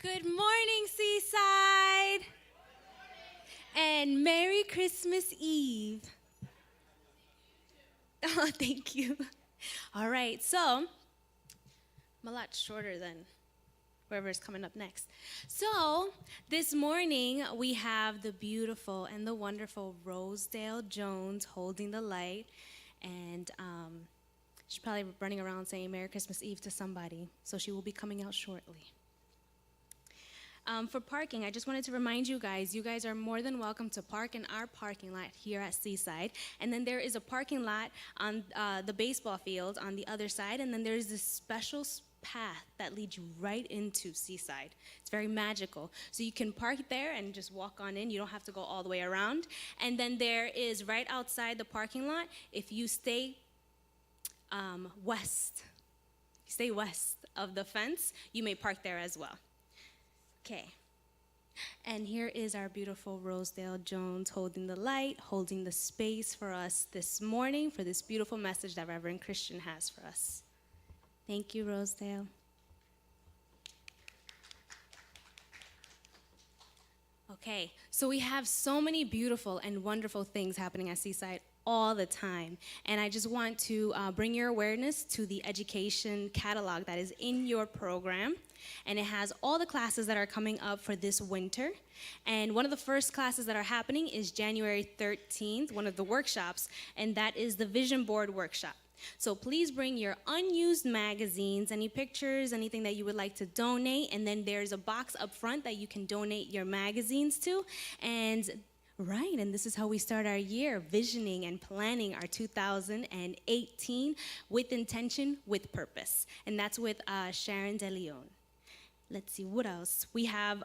Good morning, Seaside. And Merry Christmas Eve. Oh, thank you. All right, so I'm a lot shorter than whoever's coming up next. So this morning we have the beautiful and the wonderful Rosedale Jones holding the light, and she's probably running around saying Merry Christmas Eve to somebody, so she will be coming out shortly. For parking, I just wanted to remind you guys are more than welcome to park in our parking lot here at Seaside. And then there is a parking lot on the baseball field on the other side, and then there's this special path that leads you right into Seaside. It's very magical. So you can park there and just walk on in. You don't have to go all the way around. And then there is right outside the parking lot, if you stay west of the fence, you may park there as well. Okay, and here is our beautiful Rosedale Jones holding the light, holding the space for us this morning for this beautiful message that Reverend Christian has for us. Thank you, Rosedale. Okay, so we have so many beautiful and wonderful things happening at Seaside all the time. And I just want to bring your awareness to the education catalog that is in your program. And it has all the classes that are coming up for this winter. And one of the first classes that are happening is January 13th, one of the workshops, and that is the Vision Board Workshop. So please bring your unused magazines, any pictures, anything that you would like to donate, and then there's a box up front that you can donate your magazines to. And this is how we start our year, visioning and planning our 2018 with intention, with purpose. And that's with Sharon De Leon. Let's see, what else? We have,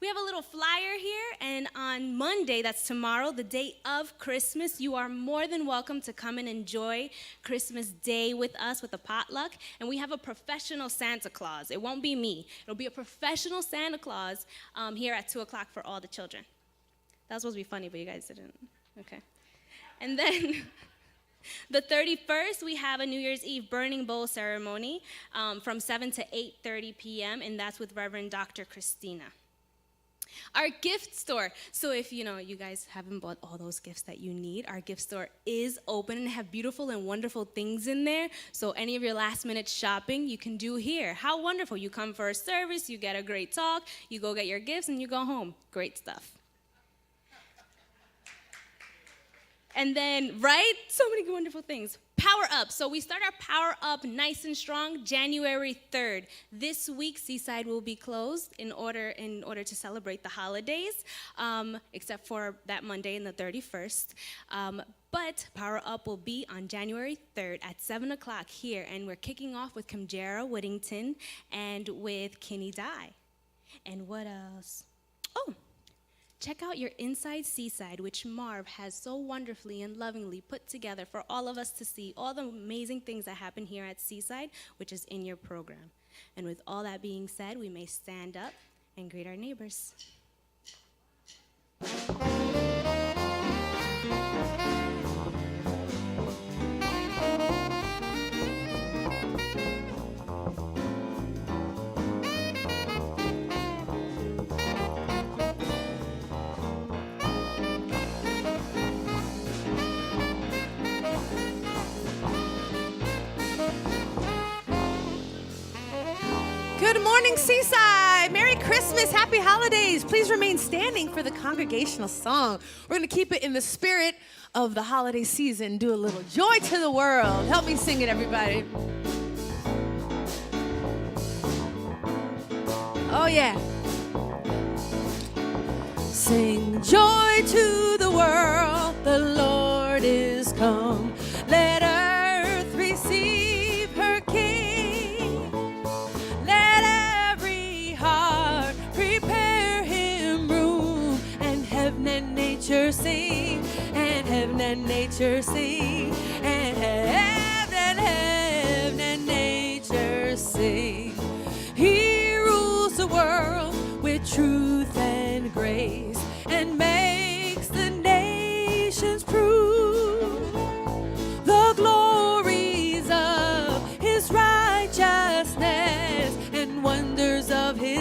we have a little flyer here, and on Monday, that's tomorrow, the day of Christmas, you are more than welcome to come and enjoy Christmas Day with us with a potluck. And we have a professional Santa Claus. It won't be me. It'll be a professional Santa Claus here at 2 o'clock for all the children. That was supposed to be funny, but you guys didn't. Okay. And then the 31st, we have a New Year's Eve burning bowl ceremony from 7 to 8:30 p.m., and that's with Reverend Dr. Christina. Our gift store. So if you guys haven't bought all those gifts that you need, our gift store is open and have beautiful and wonderful things in there. So any of your last minute shopping you can do here. How wonderful. You come for a service, you get a great talk, you go get your gifts, and you go home. Great stuff. And then, so many wonderful things. Power Up. So we start our Power Up nice and strong January 3rd. This week, Seaside will be closed in order to celebrate the holidays, except for that Monday and the 31st. But Power Up will be on January 3rd at 7 o'clock here, and we're kicking off with Kimjera Whittington and with Kinney Dye. And what else? Check out your Inside Seaside, which Marv has so wonderfully and lovingly put together for all of us to see all the amazing things that happen here at Seaside, which is in your program. And with all that being said, we may stand up and greet our neighbors. Good morning, Seaside. Merry Christmas. Happy holidays. Please remain standing for the congregational song. We're going to keep it in the spirit of the holiday season. Do a little joy to the world. Help me sing it, everybody. Oh, yeah. Sing joy to the world. The Lord is come. Let earth receive her King. Let every heart prepare him room. And heaven and nature sing. And heaven and nature sing. And heaven and nature sing. He rules the world with truth and grace, and makes the nations prove the glories of his righteousness and wonders of his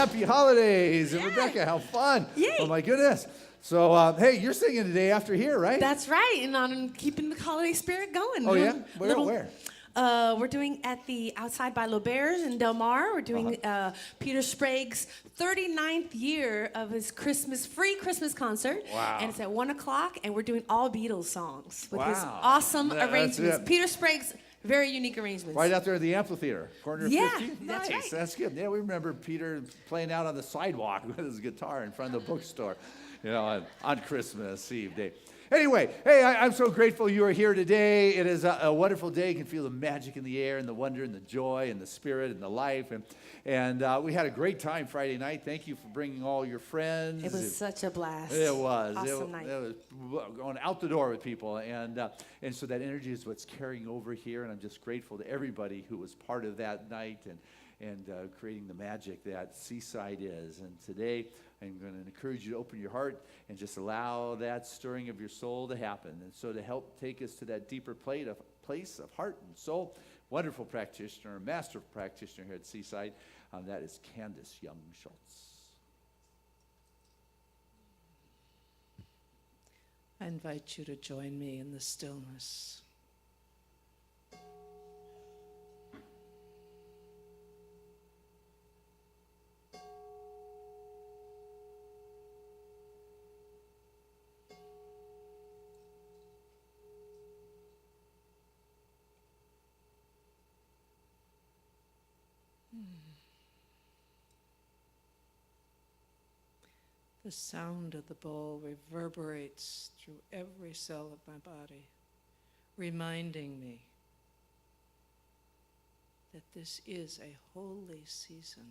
happy holidays. And Yeah. Rebecca, how fun. Yay. Oh, my goodness. So, hey, you're singing the day after here, right? That's right, and on keeping the holiday spirit going. Oh, yeah? Where? We're doing at the outside by L'Auberge in Del Mar. We're doing Peter Sprague's 39th year of his free Christmas concert. Wow. And it's at 1 o'clock, and we're doing all Beatles songs with his Wow. awesome That's arrangements. it. Peter Sprague's very unique arrangements. Right out there at the amphitheater, corner of Yeah, 50. that's Nice, right. that's good. Yeah, we remember Peter playing out on the sidewalk with his guitar in front of the bookstore, on Christmas Eve day. Anyway, hey, I'm so grateful you are here today. It is a wonderful day. You can feel the magic in the air and the wonder and the joy and the spirit and the life. And we had a great time Friday night. Thank you for bringing all your friends. It was such a blast. It was. Awesome night. It was going out the door with people. And so that energy is what's carrying over here. And I'm just grateful to everybody who was part of that night and creating the magic that Seaside is. And today, I'm going to encourage you to open your heart and just allow that stirring of your soul to happen. And so to help take us to that deeper place of heart and soul, wonderful practitioner, master practitioner here at Seaside, that is Candace Young-Schultz. I invite you to join me in the stillness. The sound of the bowl reverberates through every cell of my body, reminding me that this is a holy season,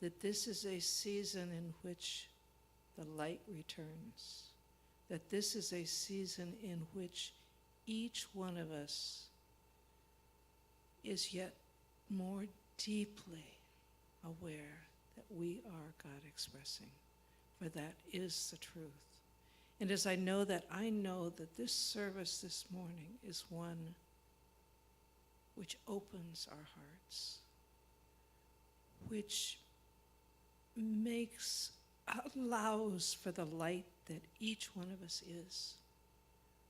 that this is a season in which the light returns, that this is a season in which each one of us is yet more deeply aware that we are God expressing. For that is the truth. And as I know that this service this morning is one which opens our hearts, which allows for the light that each one of us is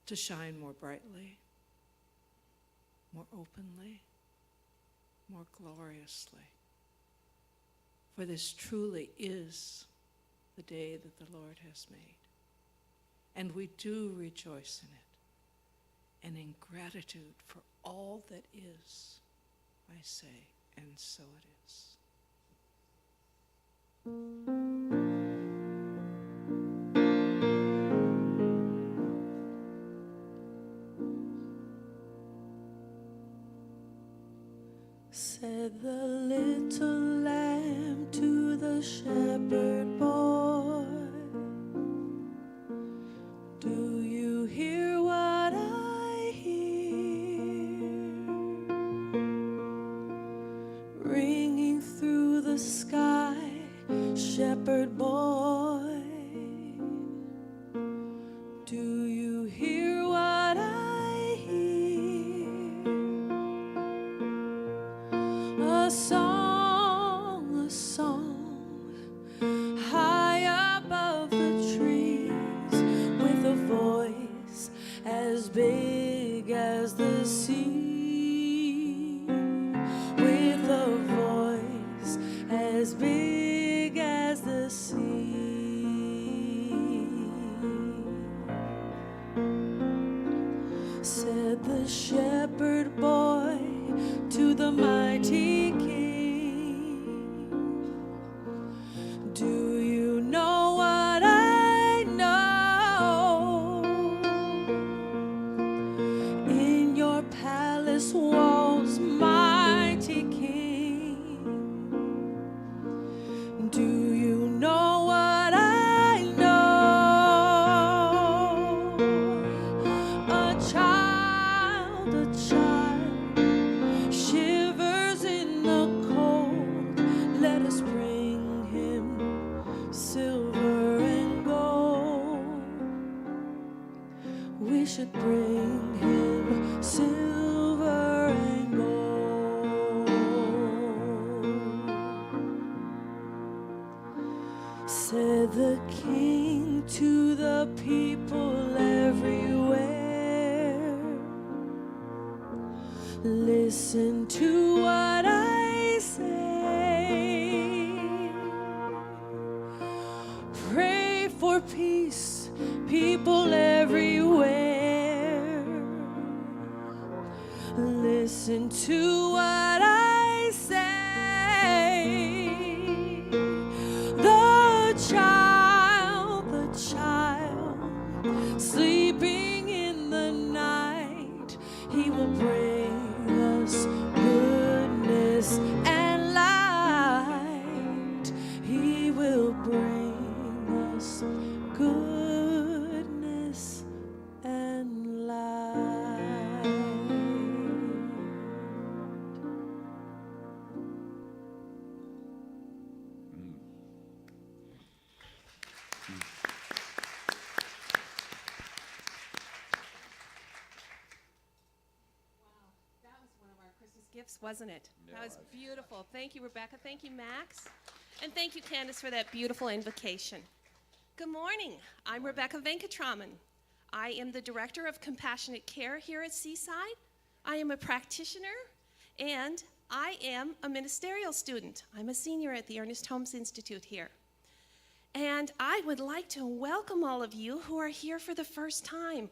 to shine more brightly, more openly, more gloriously. For this truly is the day that the Lord has made. And we do rejoice in it. And in gratitude for all that is, I say, and so it is. Said the little lamb to the shepherd boy, do you hear what I hear? Ringing through the sky, shepherd boy, do you hear what I hear? A song, high above the trees, with a voice as big as the sea, with a voice as big as the sea. Said the shepherd boy to the mighty king, do you know what I know? In your palace walls, mighty king, do you know what I know? A child shivers in the cold. Let us bring him silver and gold. We should bring him silver and gold. Listen to what I say. Pray for peace, people everywhere. Listen to what I say. The child, sleeping in the night, he will bring us goodness and light. He will bring us goodness and light. That was one of our Christmas gifts, wasn't it? That was beautiful. Thank you, Rebecca. Thank you, Max. And thank you, Candace, for that beautiful invocation. Good morning. I'm Rebecca Venkatraman. I am the Director of Compassionate Care here at Seaside. I am a practitioner, and I am a ministerial student. I'm a senior at the Ernest Holmes Institute here. And I would like to welcome all of you who are here for the first time.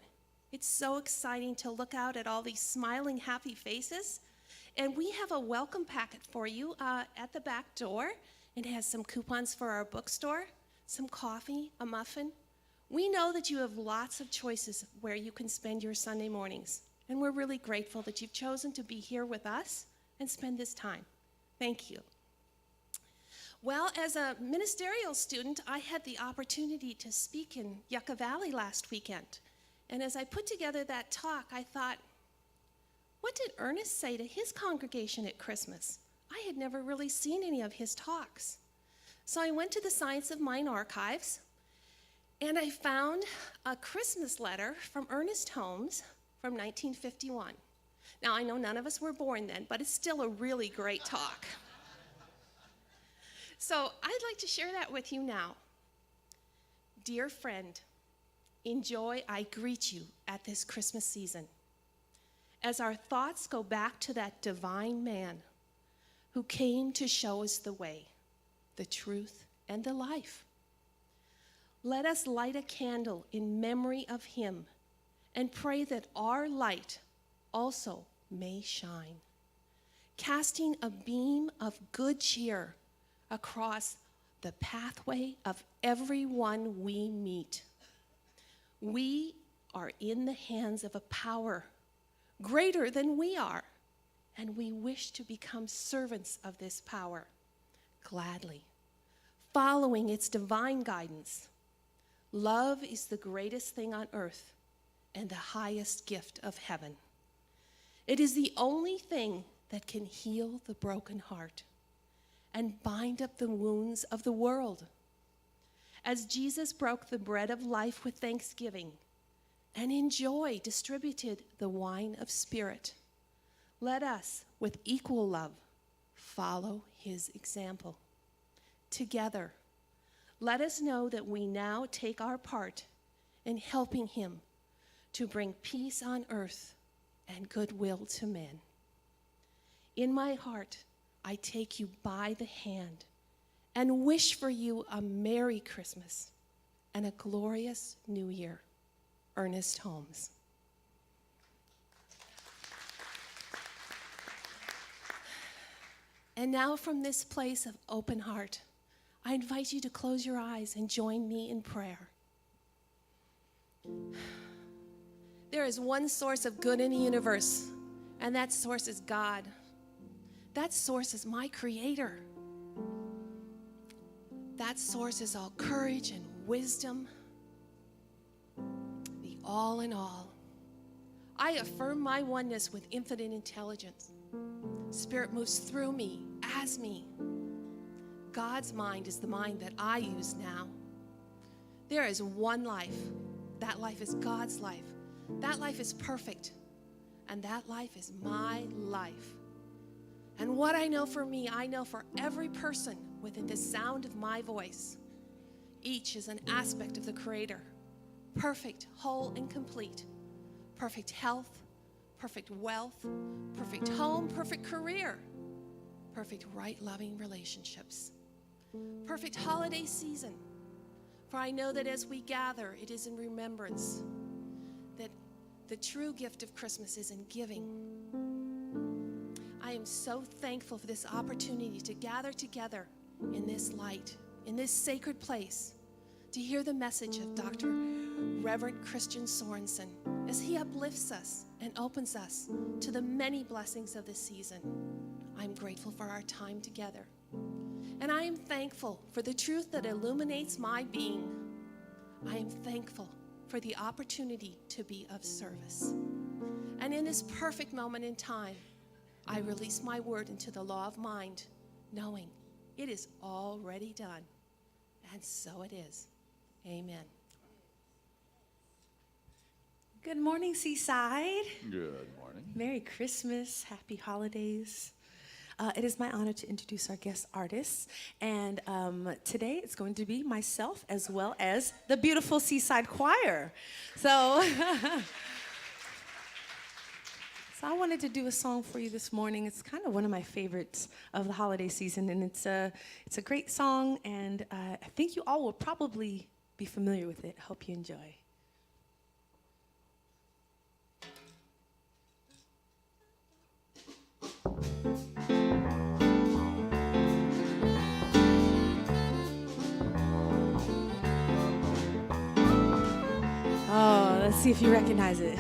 It's so exciting to look out at all these smiling, happy faces. And we have a welcome packet for you at the back door. It has some coupons for our bookstore, some coffee, a muffin. We know that you have lots of choices where you can spend your Sunday mornings. And we're really grateful that you've chosen to be here with us and spend this time. Thank you. Well, as a ministerial student, I had the opportunity to speak in Yucca Valley last weekend. And as I put together that talk, I thought, what did Ernest say to his congregation at Christmas? I had never really seen any of his talks. So I went to the Science of Mind archives, and I found a Christmas letter from Ernest Holmes from 1951. Now, I know none of us were born then, but it's still a really great talk. So I'd like to share that with you now. Dear friend, in joy I greet you at this Christmas season, as our thoughts go back to that divine man who came to show us the way, the truth, and the life. Let us light a candle in memory of him and pray that our light also may shine, casting a beam of good cheer across the pathway of everyone we meet. We are in the hands of a power greater than we are, and we wish to become servants of this power gladly, following its divine guidance. Love is the greatest thing on earth and the highest gift of heaven. It is the only thing that can heal the broken heart and bind up the wounds of the world. As Jesus broke the bread of life with thanksgiving and in joy distributed the wine of spirit, let us, with equal love, follow his example. Together, let us know that we now take our part in helping him to bring peace on earth and goodwill to men. In my heart, I take you by the hand and wish for you a Merry Christmas and a glorious New Year. Ernest Holmes. And now from this place of open heart, I invite you to close your eyes and join me in prayer. There is one source of good in the universe, and that source is God. That source is my Creator. That source is all courage and wisdom, the all in all. I affirm my oneness with infinite intelligence. Spirit moves through me, as me. God's mind is the mind that I use now. There is one life. That life is God's life. That life is perfect. And that life is my life. And what I know for me, I know for every person within the sound of my voice. Each is an aspect of the Creator. Perfect, whole, and complete. Perfect health, perfect wealth, perfect home, perfect career, perfect right loving relationships, perfect holiday season. For I know that as we gather, it is in remembrance that the true gift of Christmas is in giving. I am so thankful for this opportunity to gather together in this light, in this sacred place, to hear the message of Dr. Reverend Christian Sorensen as he uplifts us and opens us to the many blessings of this season. I'm grateful for our time together. And I am thankful for the truth that illuminates my being. I am thankful for the opportunity to be of service. And in this perfect moment in time, I release my word into the law of mind, knowing it is already done. And so it is. Amen. Good morning, Seaside. Good morning. Merry Christmas. Happy holidays. It is my honor to introduce our guest artists. And today it's going to be myself as well as the beautiful Seaside Choir. So, so I wanted to do a song for you this morning. It's kind of one of my favorites of the holiday season. And it's a great song. And I think you all will probably be familiar with it. Hope you enjoy. Oh, let's see if you recognize it.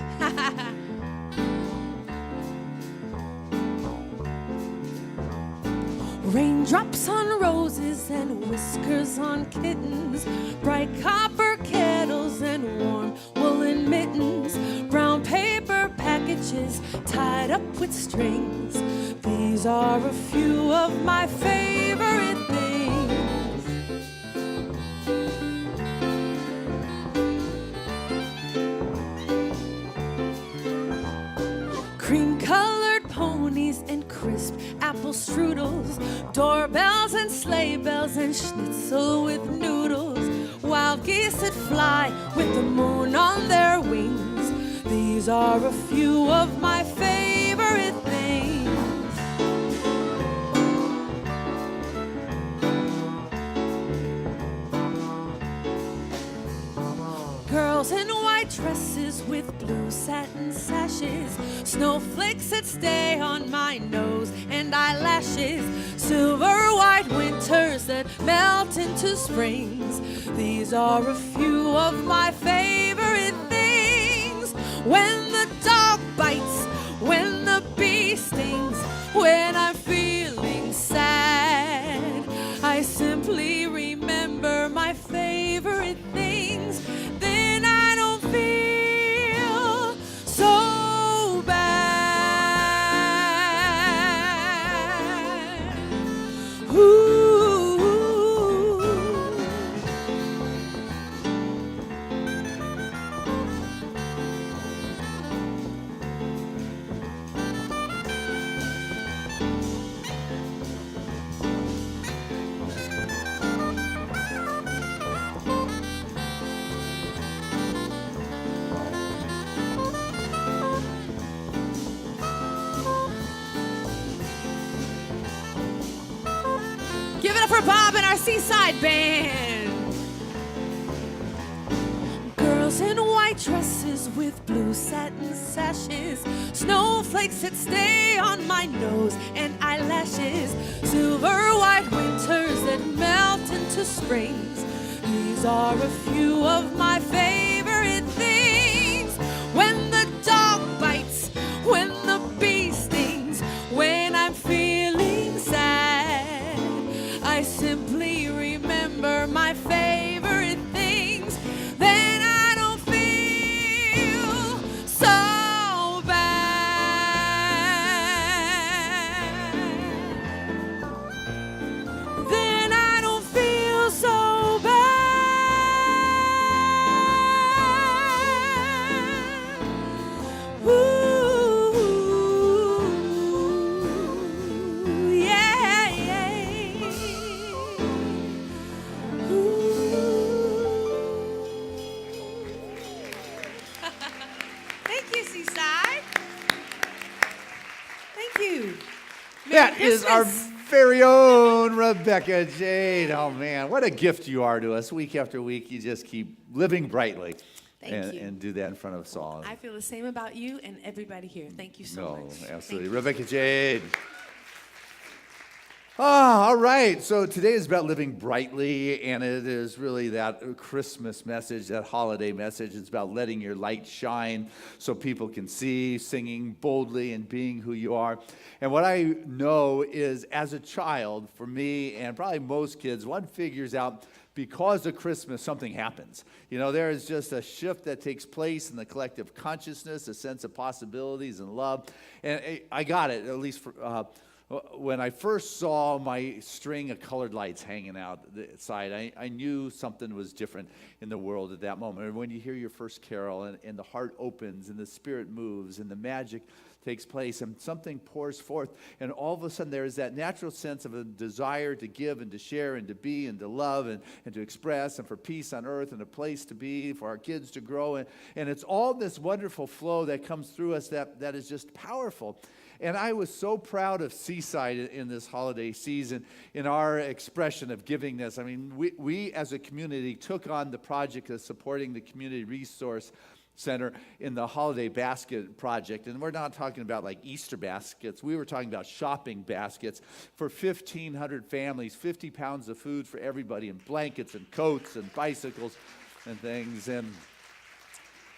Raindrops on roses and whiskers on kittens, bright copper kettles and warm woolen mittens, brown paper packages tied up with strings. These are a few of my favorite things. Cream-colored ponies and crisp apple strudels, doorbells and sleigh bells and schnitzel with noodles, wild geese that fly with the moon on their wings. These are a few of my favorite things. Girls in white dresses with blue satin sashes, snowflakes that stay on my nose and eyelashes, silver white winters that melt into springs. These are a few of my favorite things. When the dog bites, when the bee stings, when I'm feeling sad, I simply remember my favorite things. Then I don't feel so bad. Ooh. Give it up for Bob and our Seaside Band. Girls in white dresses with blue satin sashes, snowflakes that stay on my nose and eyelashes, silver white winters that melt into springs. These are a few of my favorite things. When the dog bites, when the bee stings, when I'm feeling sad, I simply remember my favorite things. Then I don't feel so bad. Then I don't feel so bad. that is our very own Rebecca Jade. Oh, man, what a gift you are to us. Week after week, you just keep living brightly. Thank you. And do that in front of us all. I feel the same about you and everybody here. Thank you so much. Absolutely. Rebecca Jade. All right. So today is about living brightly, and it is really that Christmas message, that holiday message. It's about letting your light shine so people can see, singing boldly and being who you are. And what I know is, as a child, for me and probably most kids, one figures out because of Christmas, something happens. You know, there is just a shift that takes place in the collective consciousness, a sense of possibilities and love. And I got it, at least for, when I first saw my string of colored lights hanging out the side, I knew something was different in the world at that moment. And when you hear your first carol and the heart opens and the spirit moves and the magic takes place and something pours forth, and all of a sudden there is that natural sense of a desire to give and to share and to be and to love and to express, and for peace on earth and a place to be, for our kids to grow. And it's all this wonderful flow that comes through us that is just powerful. And I was so proud of Seaside in this holiday season in our expression of givingness. I mean, we as a community took on the project of supporting the Community Resource Center in the holiday basket project. And we're not talking about like Easter baskets. We were talking about shopping baskets for 1,500 families, 50 pounds of food for everybody, and blankets and coats and bicycles and things.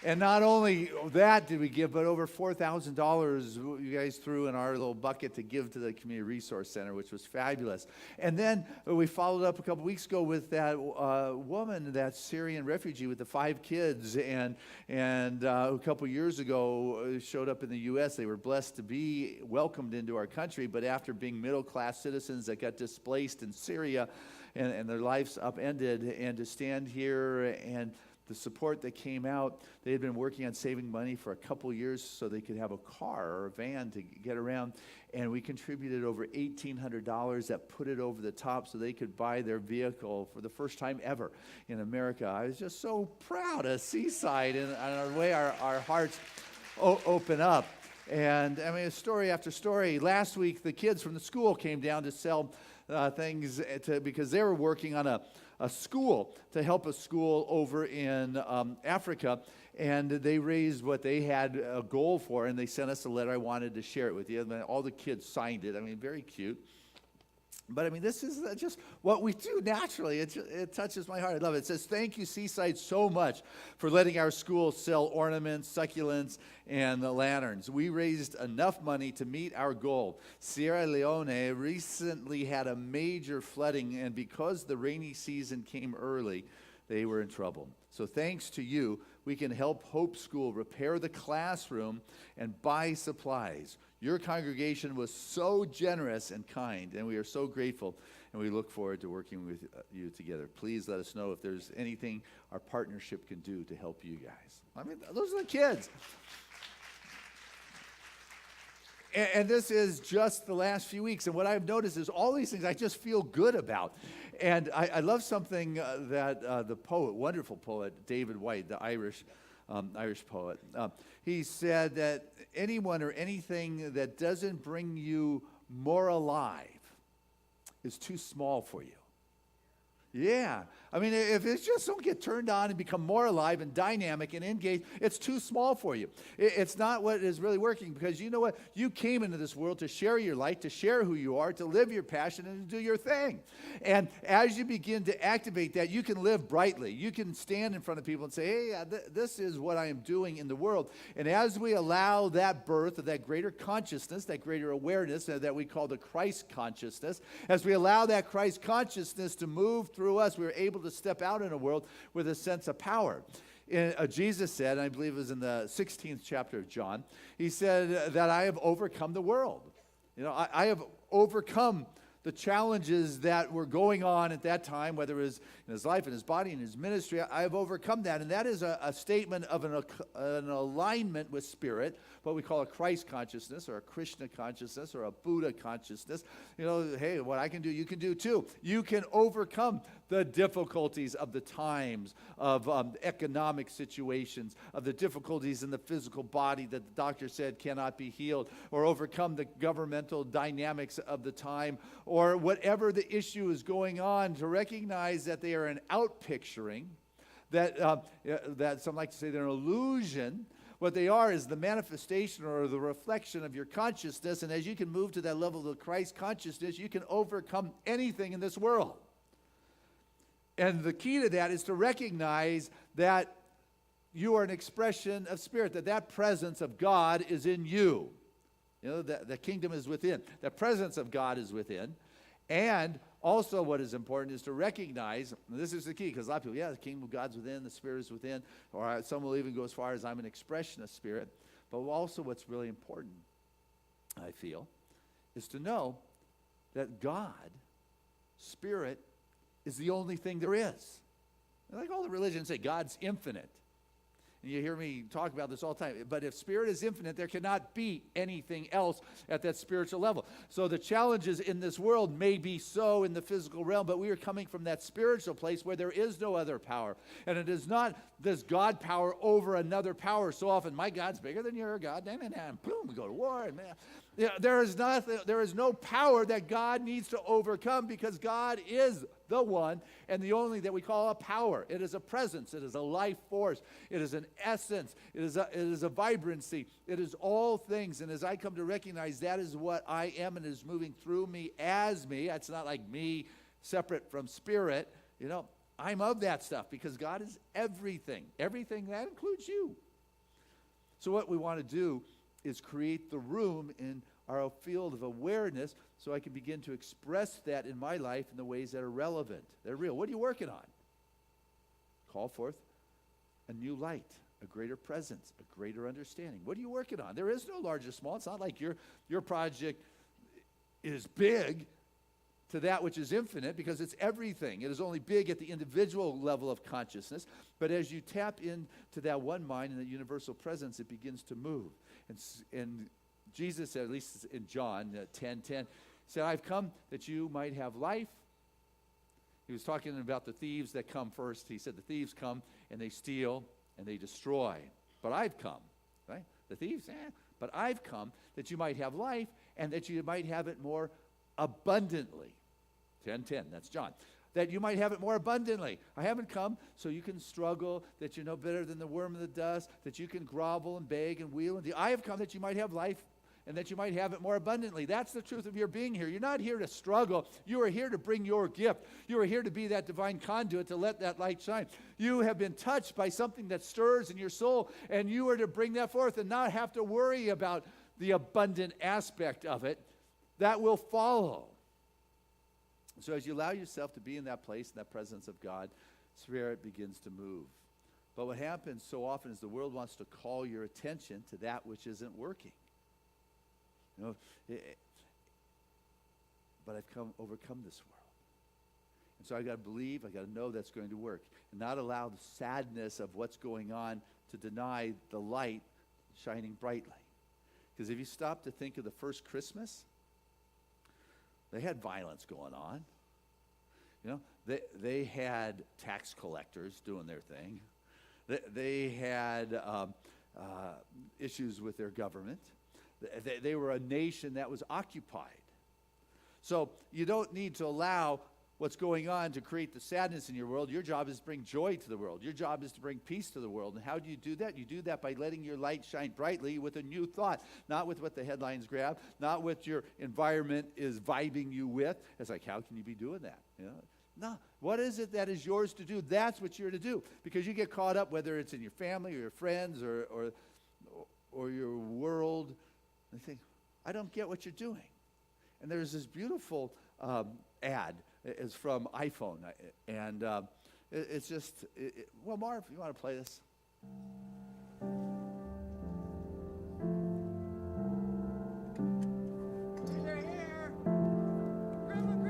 And not only that did we give, but over $4,000 you guys threw in our little bucket to give to the Community Resource Center, which was fabulous. And then we followed up a couple weeks ago with that woman, that Syrian refugee with the 5 kids, and a couple years ago showed up in the U.S. They were blessed to be welcomed into our country, but after being middle-class citizens that got displaced in Syria and their lives upended, and to stand here and the support that came out, they had been working on saving money for a couple years so they could have a car or a van to get around. And we contributed over $1,800 that put it over the top so they could buy their vehicle for the first time ever in America. I was just so proud of Seaside and the way our hearts open up. And I mean, story after story. Last week, the kids from the school came down to sell things because they were working on a school, to help a school over in Africa, and they raised what they had a goal for, and they sent us a letter. I wanted to share it with you, and all the kids signed it. I mean, very cute. But I mean, this is just what we do naturally. It touches my heart. I love it. It says, "Thank you, Seaside, so much for letting our school sell ornaments, succulents, and lanterns. We raised enough money to meet our goal. Sierra Leone recently had a major flooding, and because the rainy season came early, they were in trouble. So thanks to you, we can help Hope School repair the classroom and buy supplies. Your congregation was so generous and kind, and we are so grateful, and we look forward to working with you together. Please let us know if there's anything our partnership can do to help you guys." I mean, those are the kids. And this is just the last few weeks. And what I've noticed is all these things I just feel good about. And I love something that the poet, wonderful poet, David White, the Irish poet, he said that anyone or anything that doesn't bring you more alive is too small for you. Yeah. I mean, if it just don't get turned on and become more alive and dynamic and engaged, it's too small for you. It's not what is really working, because you know what? You came into this world to share your light, to share who you are, to live your passion, and to do your thing. And as you begin to activate that, you can live brightly. You can stand in front of people and say, "Hey, this is what I am doing in the world." And as we allow that birth of that greater consciousness, that greater awareness that we call the Christ consciousness, as we allow that Christ consciousness to move through us, we're able to step out in a world with a sense of power. Jesus said, and I believe it was in the 16th chapter of John, he said that I have overcome the world. You know, I have overcome the challenges that were going on at that time, whether it was in his life, in his body, in his ministry. I have overcome that. And that is a statement of an alignment with spirit, what we call a Christ consciousness or a Krishna consciousness or a Buddha consciousness. You know, hey, what I can do, you can do too. You can overcome the difficulties of the times, of economic situations, of the difficulties in the physical body that the doctor said cannot be healed, or overcome the governmental dynamics of the time, or whatever the issue is going on, to recognize that they are an outpicturing, that some like to say they're an illusion. What they are is the manifestation or the reflection of your consciousness, and as you can move to that level of Christ consciousness, you can overcome anything in this world. And the key to that is to recognize that you are an expression of spirit, that presence of God is in you. You know, the kingdom is within. The presence of God is within. And also what is important is to recognize, and this is the key, because a lot of people, yeah, the kingdom of God's within, the spirit is within, or some will even go as far as I'm an expression of spirit. But also what's really important, I feel, is to know that God, spirit, is the only thing there is. And like all the religions say, God's infinite. And you hear me talk about this all the time. But if spirit is infinite, there cannot be anything else at that spiritual level. So the challenges in this world may be so in the physical realm, but we are coming from that spiritual place where there is no other power. And it is not this God power over another power. So often, my God's bigger than your God. And boom, we go to war. And man, yeah, there is no power that God needs to overcome, because God is the one and the only that we call a power. It is a presence. It is a life force. It is an essence. It is a vibrancy. It is all things. And as I come to recognize that is what I am and is moving through me as me, it's not like me separate from spirit. You know, I'm of that stuff because God is everything. Everything, that includes you. So what we want to do is create the room in our field of awareness so I can begin to express that in my life in the ways that are relevant. They're real. What are you working on? Call forth a new light, a greater presence, a greater understanding. What are you working on? There is no large or small. It's not like your project is big to that which is infinite, because it's everything. It is only big at the individual level of consciousness. But as you tap into that one mind and the universal presence, it begins to move. And Jesus said, at least in John 10:10, said, I've come that you might have life. He was talking about the thieves that come first. He said the thieves come and they steal and they destroy. But I've come, right? The thieves, but I've come that you might have life and that you might have it more abundantly. 10:10, that's John. That you might have it more abundantly. I haven't come so you can struggle, that you're no better than the worm in the dust, that you can grovel and beg and wheel and deal. I have come that you might have life and that you might have it more abundantly. That's the truth of your being here. You're not here to struggle. You are here to bring your gift. You are here to be that divine conduit to let that light shine. You have been touched by something that stirs in your soul, and you are to bring that forth and not have to worry about the abundant aspect of it. That will follow. So as you allow yourself to be in that place, in that presence of God, spirit begins to move. But what happens so often is the world wants to call your attention to that which isn't working. You know, but I've overcome this world. And so I got to believe, I got to know that's going to work, and not allow the sadness of what's going on to deny the light shining brightly. Because if you stop to think of the first Christmas, they had violence going on. You know, they had tax collectors doing their thing. They had issues with their government. They were a nation that was occupied. So you don't need to allow what's going on to create the sadness in your world. Your job is to bring joy to the world. Your job is to bring peace to the world. And how do you do that? You do that by letting your light shine brightly with a new thought, not with what the headlines grab, not what your environment is vibing you with. It's like, how can you be doing that? You know? No. What is it that is yours to do? That's what you're to do. Because you get caught up, whether it's in your family or your friends or your world, and think, I don't get what you're doing. And there's this beautiful ad. It's from iPhone. And it's just, well, Marv, you want to play this? They're here. Grab a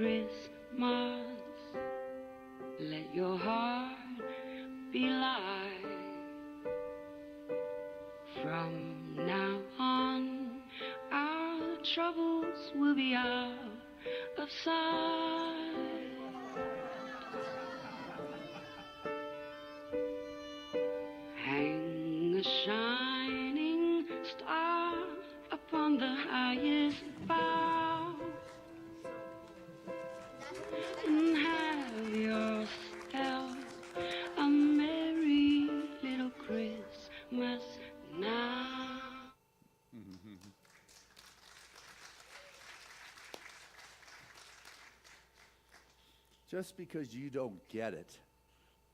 Christmas. Let your heart be light. From now on, our troubles will be out of sight. Hang a shining star upon the highest bough, and have yourself a merry little Christmas now. Just because you don't get it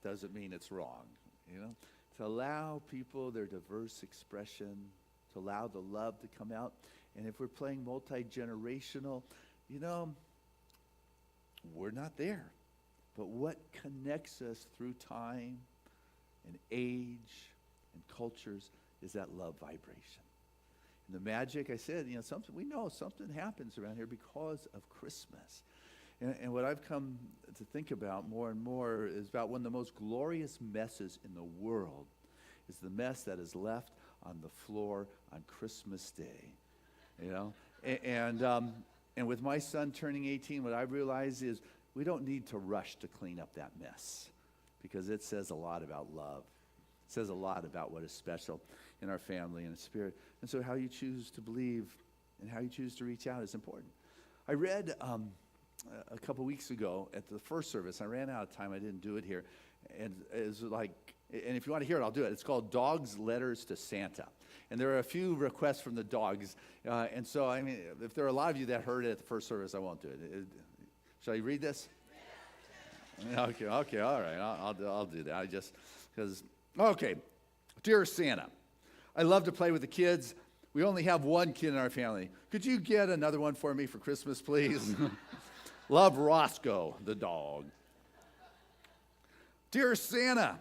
doesn't mean it's wrong, you know? To allow people their diverse expression, to allow the love to come out. And if we're playing multi-generational, you know, we're not there. But what connects us through time and age and cultures is that love vibration. And the magic, I said, you know, we know something happens around here because of Christmas. And what I've come to think about more and more is about one of the most glorious messes in the world is the mess that is left on the floor on Christmas Day. You know? And with my son turning 18, what I've realized is we don't need to rush to clean up that mess because it says a lot about love. It says a lot about what is special in our family and spirit. And so how you choose to believe and how you choose to reach out is important. I read a couple weeks ago at the first service. I ran out of time. I didn't do it here. And it was like, and if you want to hear it, I'll do it. It's called Dogs' Letters to Santa. And there are a few requests from the dogs. And so, I mean, if there are a lot of you that heard it at the first service, I won't do it. Shall I read this? Okay, all right. I'll do that. Okay. Dear Santa, I love to play with the kids. We only have one kid in our family. Could you get another one for me for Christmas, please? Love, Roscoe, the dog. Dear Santa,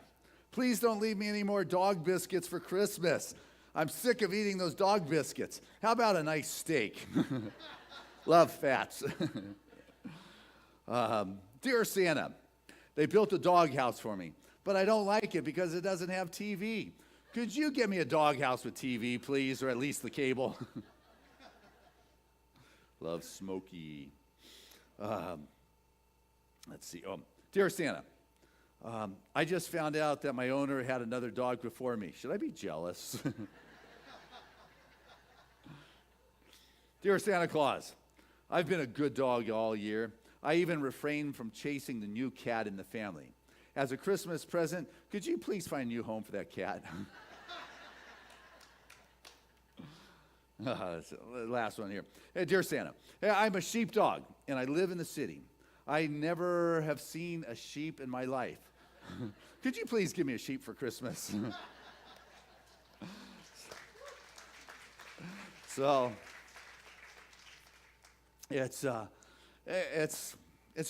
please don't leave me any more dog biscuits for Christmas. I'm sick of eating those dog biscuits. How about a nice steak? Love, Fats. Dear Santa, they built a doghouse for me, but I don't like it because it doesn't have TV. Could you get me a doghouse with TV, please, or at least the cable? Love, Smokey. Let's see. Dear Santa, I just found out that my owner had another dog before me. Should I be jealous? Dear Santa Claus, I've been a good dog all year. I even refrained from chasing the new cat in the family. As a Christmas present, could you please find a new home for that cat? Last one here. Hey, dear Santa, I'm a sheepdog, and I live in the city. I never have seen a sheep in my life. Could you please give me a sheep for Christmas? So, it's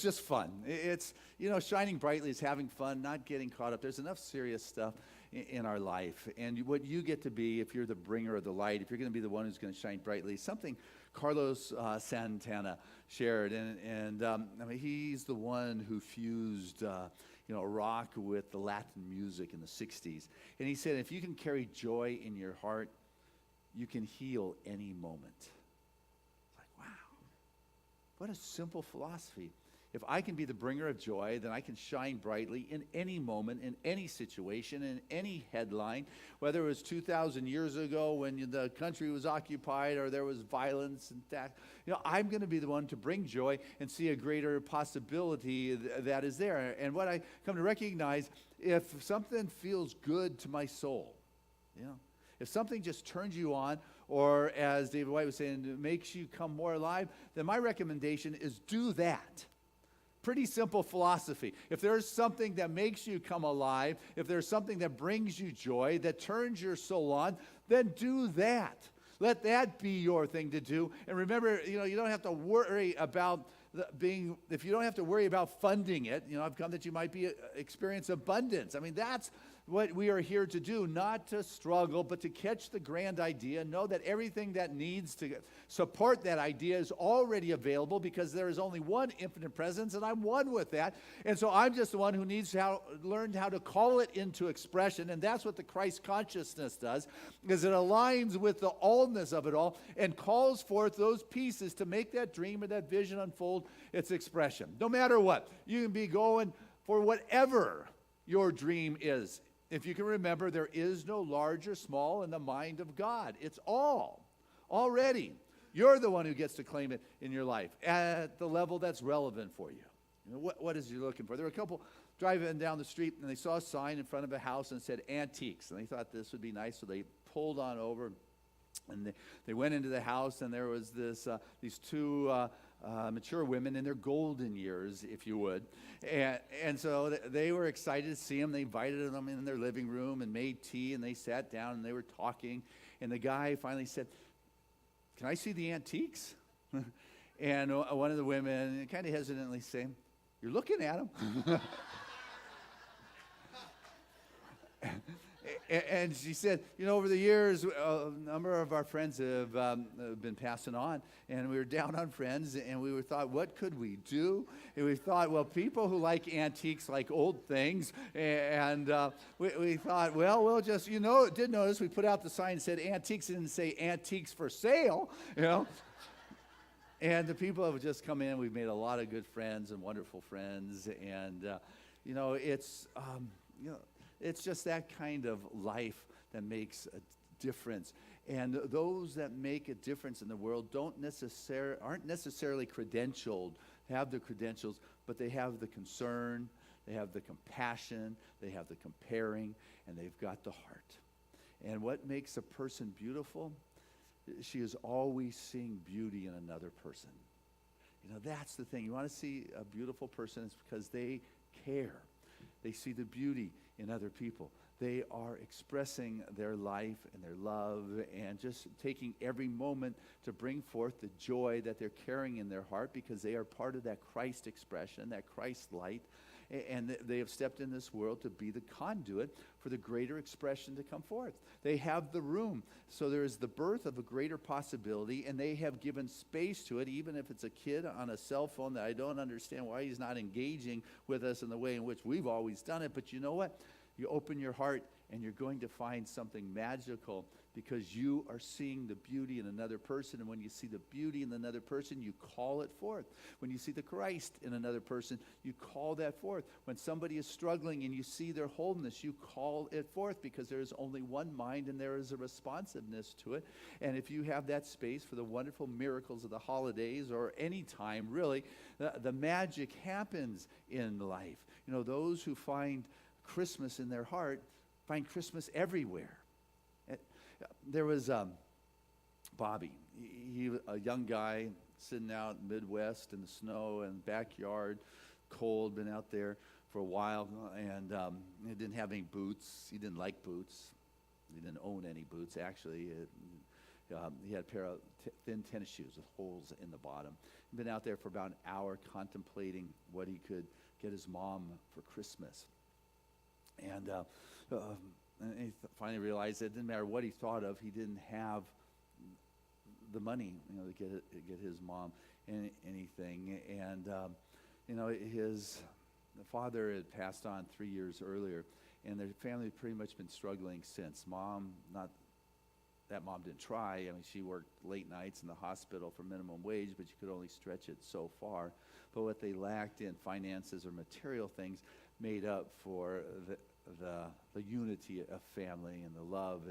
just fun. It's, you know, shining brightly is having fun, not getting caught up. There's enough serious stuff in our life. And what you get to be, if you're the bringer of the light, if you're going to be the one who's going to shine brightly, something Carlos Santana shared. And I mean, he's the one who fused, rock with the Latin music in the 60s. And he said, if you can carry joy in your heart, you can heal any moment. It's like, wow, what a simple philosophy. If I can be the bringer of joy, then I can shine brightly in any moment, in any situation, in any headline, whether it was 2,000 years ago when the country was occupied or there was violence and that. You know, I'm going to be the one to bring joy and see a greater possibility that is there. And what I come to recognize, if something feels good to my soul, you know, if something just turns you on, or as David White was saying, it makes you come more alive, then my recommendation is do that. Pretty simple philosophy. If there's something that makes you come alive, if there's something that brings you joy, that turns your soul on, then do that. Let that be your thing to do. And remember, you don't have to worry about if you don't have to worry about funding it, I've come that you might experience abundance. I mean, that's what we are here to do, not to struggle, but to catch the grand idea, know that everything that needs to support that idea is already available because there is only one infinite presence, and I'm one with that. And so I'm just the one who needs to learn how to call it into expression, and that's what the Christ consciousness does, is it aligns with the allness of it all and calls forth those pieces to make that dream or that vision unfold its expression. No matter what, you can be going for whatever your dream is. If you can remember, there is no large or small in the mind of God. It's all already. You're the one who gets to claim it in your life at the level that's relevant for you. You know, what is you looking for? There were a couple driving down the street, and they saw a sign in front of a house and it said antiques. And they thought this would be nice, so they pulled on over. And they went into the house, and there was these two mature women in their golden years, if you would. And so they were excited to see him. They invited them in their living room and made tea, and they sat down, and they were talking. And the guy finally said, "Can I see the antiques?" And one of the women kind of hesitantly saying, "You're looking at them." And she said, you know, over the years, a number of our friends have been passing on, and we were down on friends, and we thought, what could we do? And we thought, well, people who like antiques like old things, and we thought, well, we'll just, did notice we put out the sign that said antiques, it didn't say antiques for sale, And the people have just come in. We've made a lot of good friends and wonderful friends, and, it's just that kind of life that makes a difference. And those that make a difference in the world aren't necessarily credentialed, have the credentials, but they have the concern, they have the compassion, they have the comparing, and they've got the heart. And what makes a person beautiful? She is always seeing beauty in another person. That's the thing. You want to see a beautiful person, it's because they care. They see the beauty in other people. They are expressing their life and their love and just taking every moment to bring forth the joy that they're carrying in their heart because they are part of that Christ expression, that Christ light. And they have stepped in this world to be the conduit for the greater expression to come forth. They have the room. So there is the birth of a greater possibility, and they have given space to it, even if it's a kid on a cell phone that I don't understand why he's not engaging with us in the way in which we've always done it. But you know what? You open your heart, and you're going to find something magical because you are seeing the beauty in another person. And when you see the beauty in another person, you call it forth. When you see the Christ in another person, you call that forth. When somebody is struggling and you see their wholeness, you call it forth because there is only one mind and there is a responsiveness to it. And if you have that space for the wonderful miracles of the holidays or any time, really, the magic happens in life. Those who find Christmas in their heart find Christmas everywhere. There was Bobby. He was a young guy sitting out in the Midwest in the snow and backyard, cold, been out there for a while, and he didn't have any boots. He didn't like boots. He didn't own any boots, actually. He had a pair of thin tennis shoes with holes in the bottom. He'd been out there for about an hour contemplating what he could get his mom for Christmas. And he finally realized that it didn't matter what he thought of, he didn't have the money, to get his mom anything. And his father had passed on 3 years earlier, and their family had pretty much been struggling since. Mom didn't try. I mean, she worked late nights in the hospital for minimum wage, but you could only stretch it so far. But what they lacked in finances or material things made up for the unity of family and the love.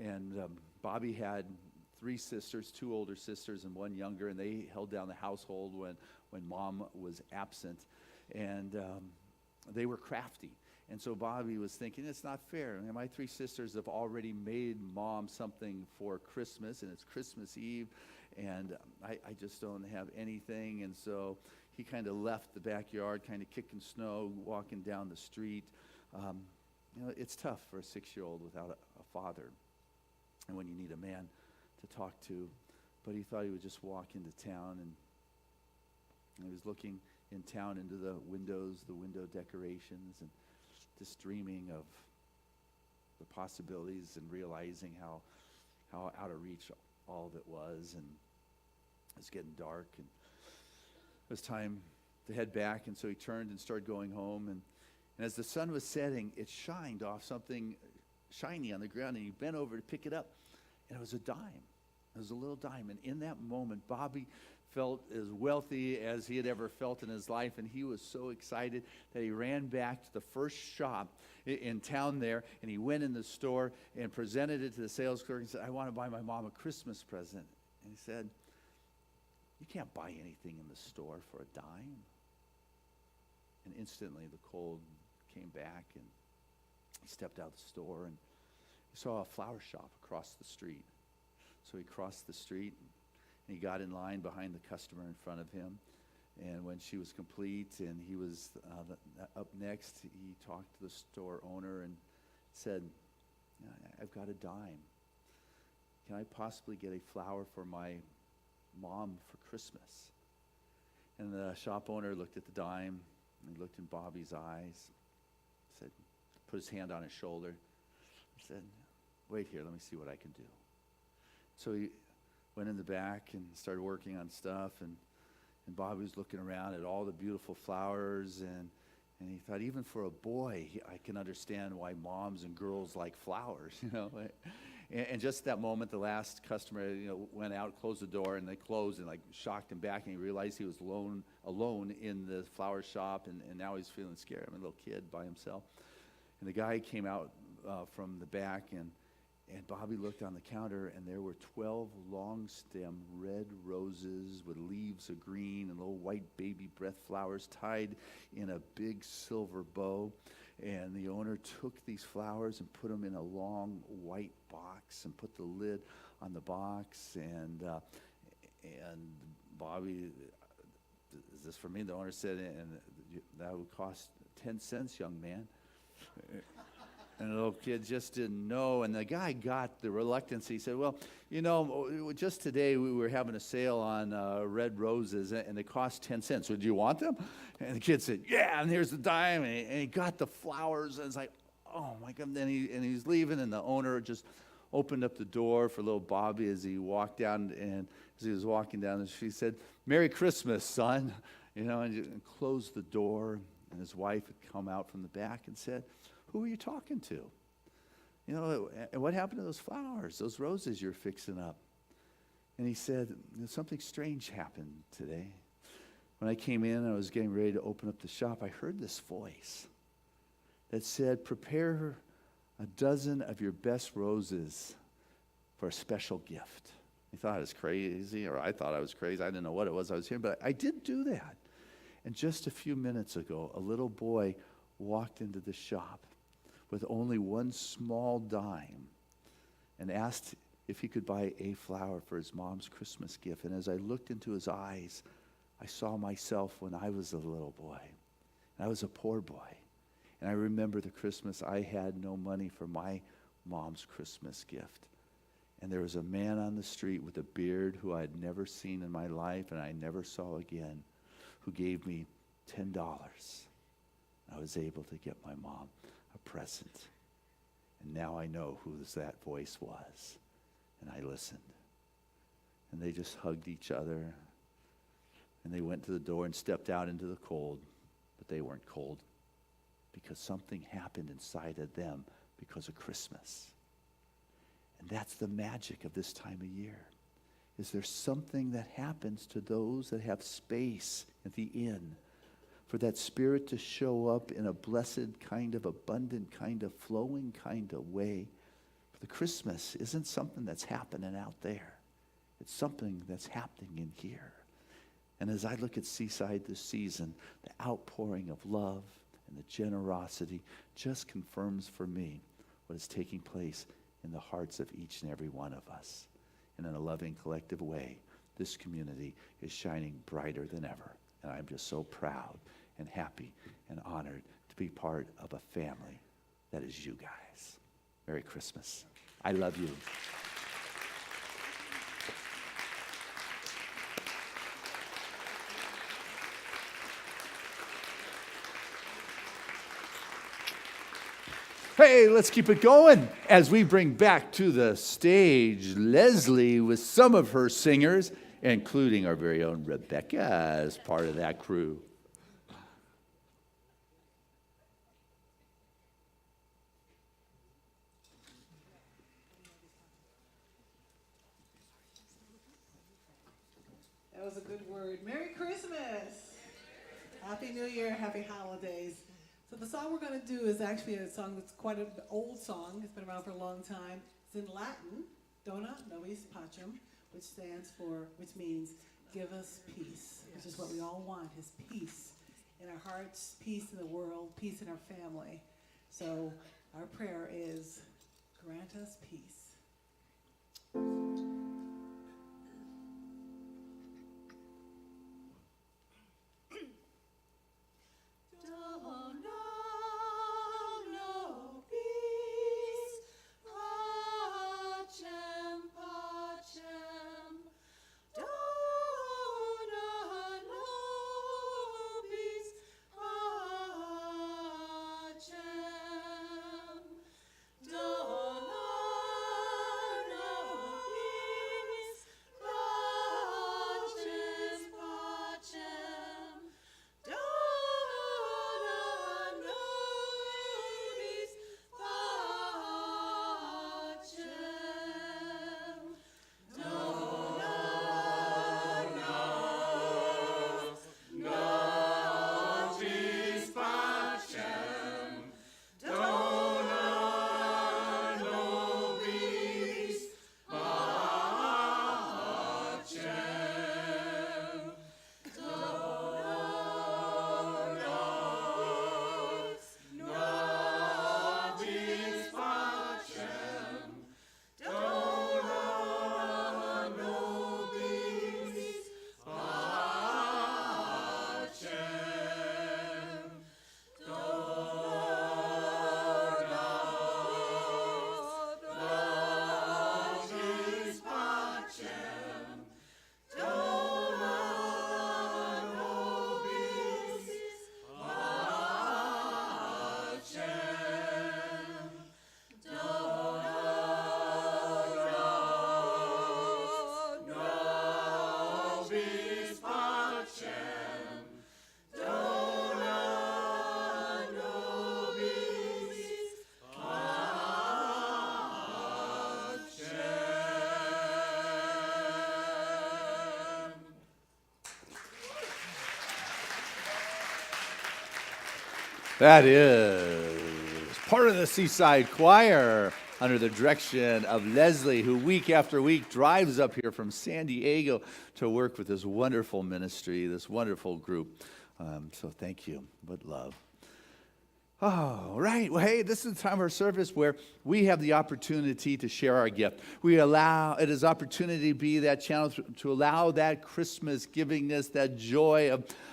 And Bobby had 3 sisters, 2 older sisters and 1 younger, and they held down the household when mom was absent. And they were crafty. And so Bobby was thinking, it's not fair. My 3 sisters have already made mom something for Christmas, and it's Christmas Eve, and I just don't have anything. And so he kind of left the backyard, kind of kicking snow, walking down the street. It's tough for a 6-year-old without a father, and when you need a man to talk to. But he thought he would just walk into town, and he was looking in town into the window decorations, and just dreaming of the possibilities and realizing how out of reach all of it was, and it was getting dark, and it was time to head back. And so he turned and started going home, and as the sun was setting, it shined off something shiny on the ground, and he bent over to pick it up, and it was a dime. It was a little dime, and in that moment, Bobby felt as wealthy as he had ever felt in his life, and he was so excited that he ran back to the first shop in town there, and he went in the store and presented it to the sales clerk and said, "I want to buy my mom a Christmas present." And he said, "You can't buy anything in the store for a dime." And instantly the cold came back, and he stepped out of the store, and he saw a flower shop across the street. So he crossed the street, and he got in line behind the customer in front of him. And when she was complete and he was up next, he talked to the store owner and said, "I've got a dime. Can I possibly get a flower for my mom for Christmas?" And the shop owner looked at the dime, and he looked in Bobby's eyes, said, put his hand on his shoulder, said, "Wait here, let me see what I can do." So he went in the back and started working on stuff, and Bobby was looking around at all the beautiful flowers, and he thought, even for a boy, I can understand why moms and girls like flowers, you know. And just at that moment, the last customer, went out, closed the door, and they closed and shocked him back, and he realized he was alone in the flower shop, and now he's feeling scared. I'm a little kid by himself. And the guy came out from the back, and Bobby looked on the counter, and there were 12 long-stem red roses with leaves of green and little white baby breath flowers tied in a big silver bow. And the owner took these flowers and put them in a long white box and put the lid on the box. And Bobby, "Is this for me?" The owner said, "And that would cost 10 cents, young man." And the little kid just didn't know. And the guy got the reluctance. He said, "Well, just today we were having a sale on red roses, and they cost 10 cents. Would you want them?" And the kid said, "Yeah, and here's the dime." And he got the flowers, and it's like, oh my God. And he's leaving, and the owner just opened up the door for little Bobby as he walked down. And as he was walking down, she said, "Merry Christmas, son." And closed the door. And his wife had come out from the back and said, "Who are you talking to? And what happened to those flowers, those roses you're fixing up?" And he said, "Something strange happened today. When I came in, I was getting ready to open up the shop. I heard this voice that said, 'Prepare a dozen of your best roses for a special gift.'" He thought I was crazy, or I thought I was crazy. I didn't know what it was I was hearing, but I did do that. And just a few minutes ago, a little boy walked into the shop with only one small dime and asked if he could buy a flower for his mom's Christmas gift. And as I looked into his eyes, I saw myself when I was a little boy. And I was a poor boy. And I remember the Christmas I had no money for my mom's Christmas gift. And there was a man on the street with a beard who I had never seen in my life and I never saw again, who gave me $10. I was able to get my mom a present. And now I know who that voice was. And I listened. And they just hugged each other. And they went to the door and stepped out into the cold. But they weren't cold because something happened inside of them because of Christmas. And that's the magic of this time of year. Is there something that happens to those that have space at the inn for that Spirit to show up in a blessed kind of, abundant kind of, flowing kind of way? For the Christmas isn't something that's happening out there. It's something that's happening in here. And as I look at Seaside this season, the outpouring of love and the generosity just confirms for me what is taking place in the hearts of each and every one of us. And in a loving, collective way, this community is shining brighter than ever. And I'm just so proud and happy and honored to be part of a family that is you guys. Merry Christmas. I love you. Hey, let's keep it going as we bring back to the stage Leslie with some of her singers, including our very own Rebecca as part of that crew. That was a good word. Merry Christmas! Happy New Year, happy holidays. So the song we're going to do is actually a song that's quite an old song. It's been around for a long time. It's in Latin, Dona nobis pacem, which means give us peace, which is what we all want, is peace in our hearts, peace in the world, peace in our family. So our prayer is, grant us peace. That is part of the Seaside Choir under the direction of Leslie, who week after week drives up here from San Diego to work with this wonderful ministry, this wonderful group. So thank you. What love. Oh, right. Well, hey, this is the time of our service where we have the opportunity to share our gift. It is opportunity to be that channel to allow that Christmas givingness, that joy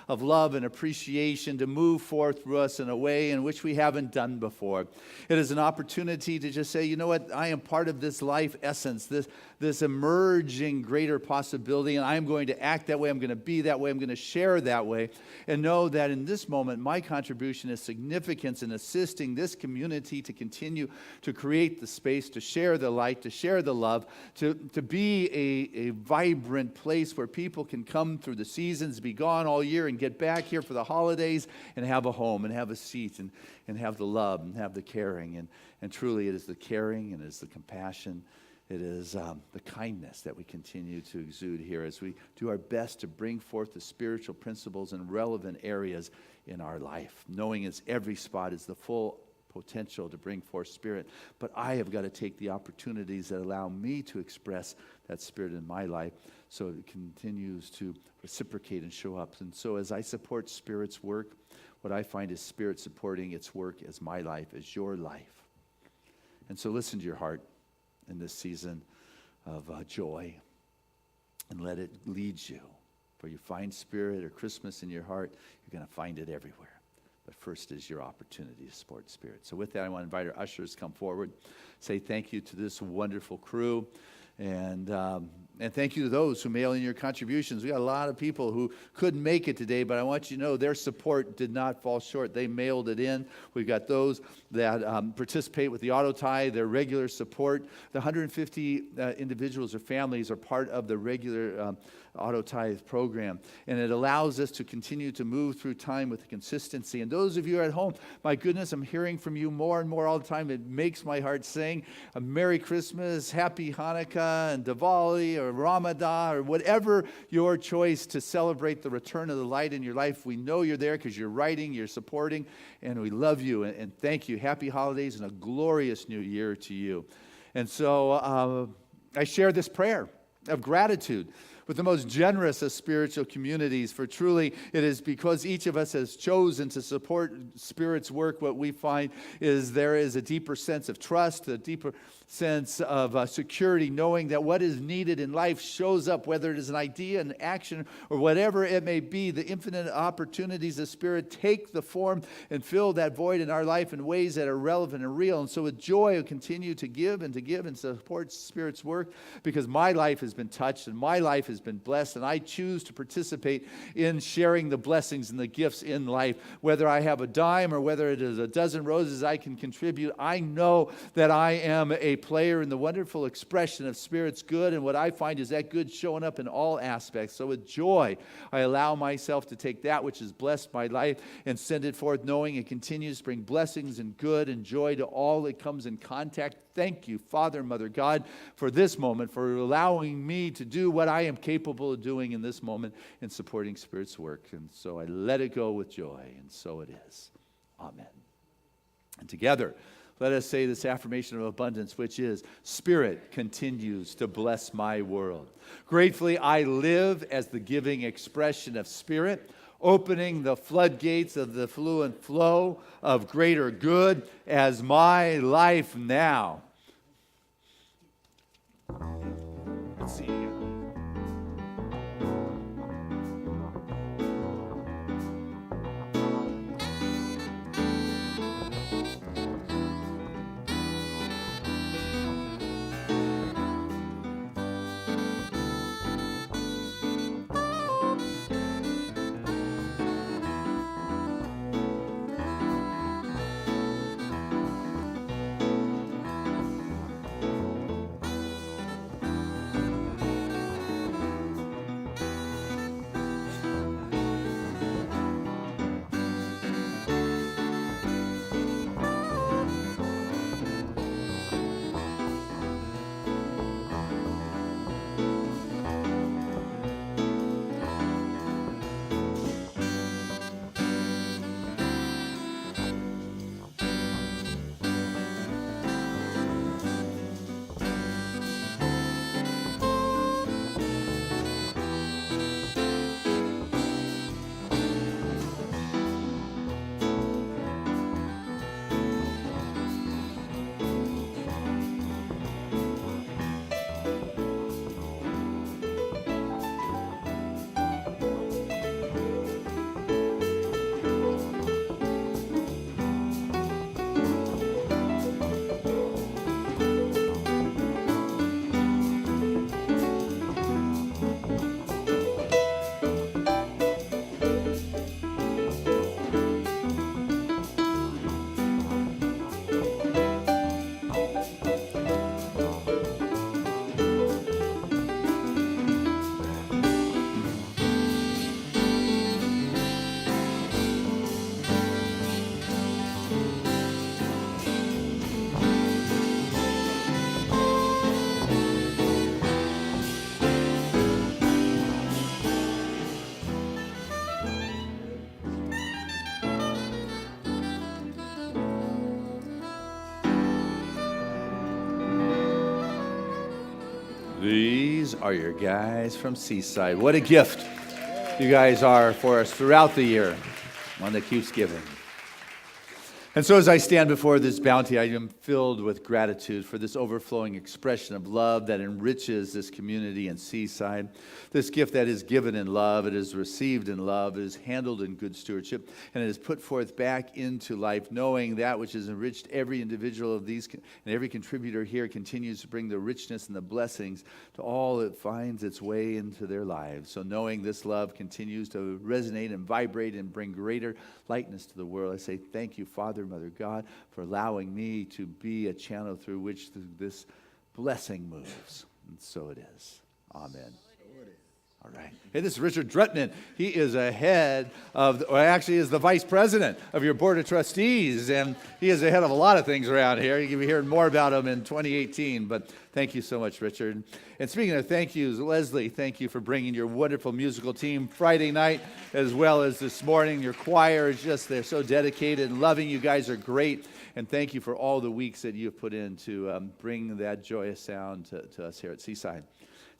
of love and appreciation to move forth through us in a way in which we haven't done before. It is an opportunity to just say, you know what, I am part of this life essence, this emerging greater possibility, and I'm going to act that way, I'm going to be that way, I'm going to share that way, and know that in this moment, my contribution is significant in assisting this community to continue to create the space, to share the light, to share the love, to be a vibrant place where people can come through the seasons, be gone all year, and get back here for the holidays and have a home and have a seat and have the love and have the caring. And truly it is the caring and it is the compassion. It is the kindness that we continue to exude here as we do our best to bring forth the spiritual principles in relevant areas in our life, knowing as every spot is the full potential to bring forth spirit. But I have got to take the opportunities that allow me to express that spirit in my life so it continues to reciprocate and show up. And so as I support Spirit's work, what I find is Spirit supporting its work as my life, as your life. And so listen to your heart in this season of joy and let it lead you. For you find Spirit or Christmas in your heart, you're going to find it everywhere. But first is your opportunity to support Spirit. So with that, I want to invite our ushers to come forward, say thank you to this wonderful crew. And And thank you to those who mail in your contributions. We got a lot of people who couldn't make it today, but I want you to know their support did not fall short. They mailed it in. We've got those that participate with the auto tie, their regular support. The 150 individuals or families are part of the regular auto tithe program, and it allows us to continue to move through time with consistency. And those of you at home, my goodness, I'm hearing from you more and more all the time. It makes my heart sing. A Merry Christmas, Happy Hanukkah, and Diwali, or Ramadan, or whatever your choice to celebrate the return of the light in your life. We know you're there because you're writing, you're supporting, and we love you and thank you. Happy holidays and a glorious new year to you. And so I share this prayer of gratitude with the most generous of spiritual communities, for truly it is because each of us has chosen to support Spirit's work. What we find is there is a deeper sense of trust, a deeper sense of security, knowing that what is needed in life shows up, whether it is an idea, an action, or whatever it may be. The infinite opportunities of Spirit take the form and fill that void in our life in ways that are relevant and real. And so with joy, I continue to give and support Spirit's work, because my life has been touched and my life has been blessed, and I choose to participate in sharing the blessings and the gifts in life. Whether I have a dime or whether it is a dozen roses I can contribute, I know that I am a player in the wonderful expression of Spirit's good, and what I find is that good showing up in all aspects. So with joy, I allow myself to take that which has blessed my life and send it forth, knowing it continues to bring blessings and good and joy to all that comes in contact. Thank you, Father, Mother, God, for this moment, for allowing me to do what I am capable of doing in this moment in supporting Spirit's work. And so I let it go with joy, and so it is. Amen. And together, let us say this affirmation of abundance, which is, Spirit continues to bless my world. Gratefully, I live as the giving expression of Spirit, opening the floodgates of the fluent flow of greater good as my life now. Let's see here. These are your guys from Seaside. What a gift you guys are for us throughout the year. One that keeps giving. And so as I stand before this bounty, I am filled with gratitude for this overflowing expression of love that enriches this community in Seaside. This gift that is given in love, it is received in love, it is handled in good stewardship, and it is put forth back into life, knowing that which has enriched every individual of these, and every contributor here continues to bring the richness and the blessings to all that finds its way into their lives. So knowing this love continues to resonate and vibrate and bring greater lightness to the world, I say thank you, Father, Mother God, for allowing me to be a channel through which this blessing moves. And so it is. Amen. All right. Hey, this is Richard Drutman. He is ahead of, or actually is the vice president of your board of trustees, and he is ahead of a lot of things around here. You'll be hearing more about him in 2018, but thank you so much, Richard. And speaking of thank yous, Leslie, thank you for bringing your wonderful musical team Friday night as well as this morning. Your choir is just, they're so dedicated and loving. You guys are great, and thank you for all the weeks that you've put in to bring that joyous sound to us here at Seaside.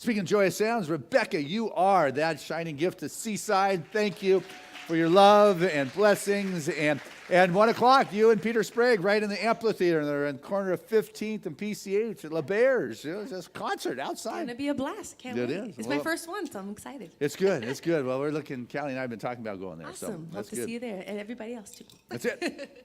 Speaking of joyous sounds, Rebecca, you are that shining gift to Seaside. Thank you for your love and blessings. And 1 o'clock, you and Peter Sprague right in the amphitheater. They're in the corner of 15th and PCH at La Bears. It's just a concert outside. It's going to be a blast. Can't wait. It is. It's Well, my first one, so I'm excited. It's good. It's good. Well, we're looking, Callie and I have been talking about going there. So Awesome. Hope that's to good. see you there, and everybody else, too. That's it.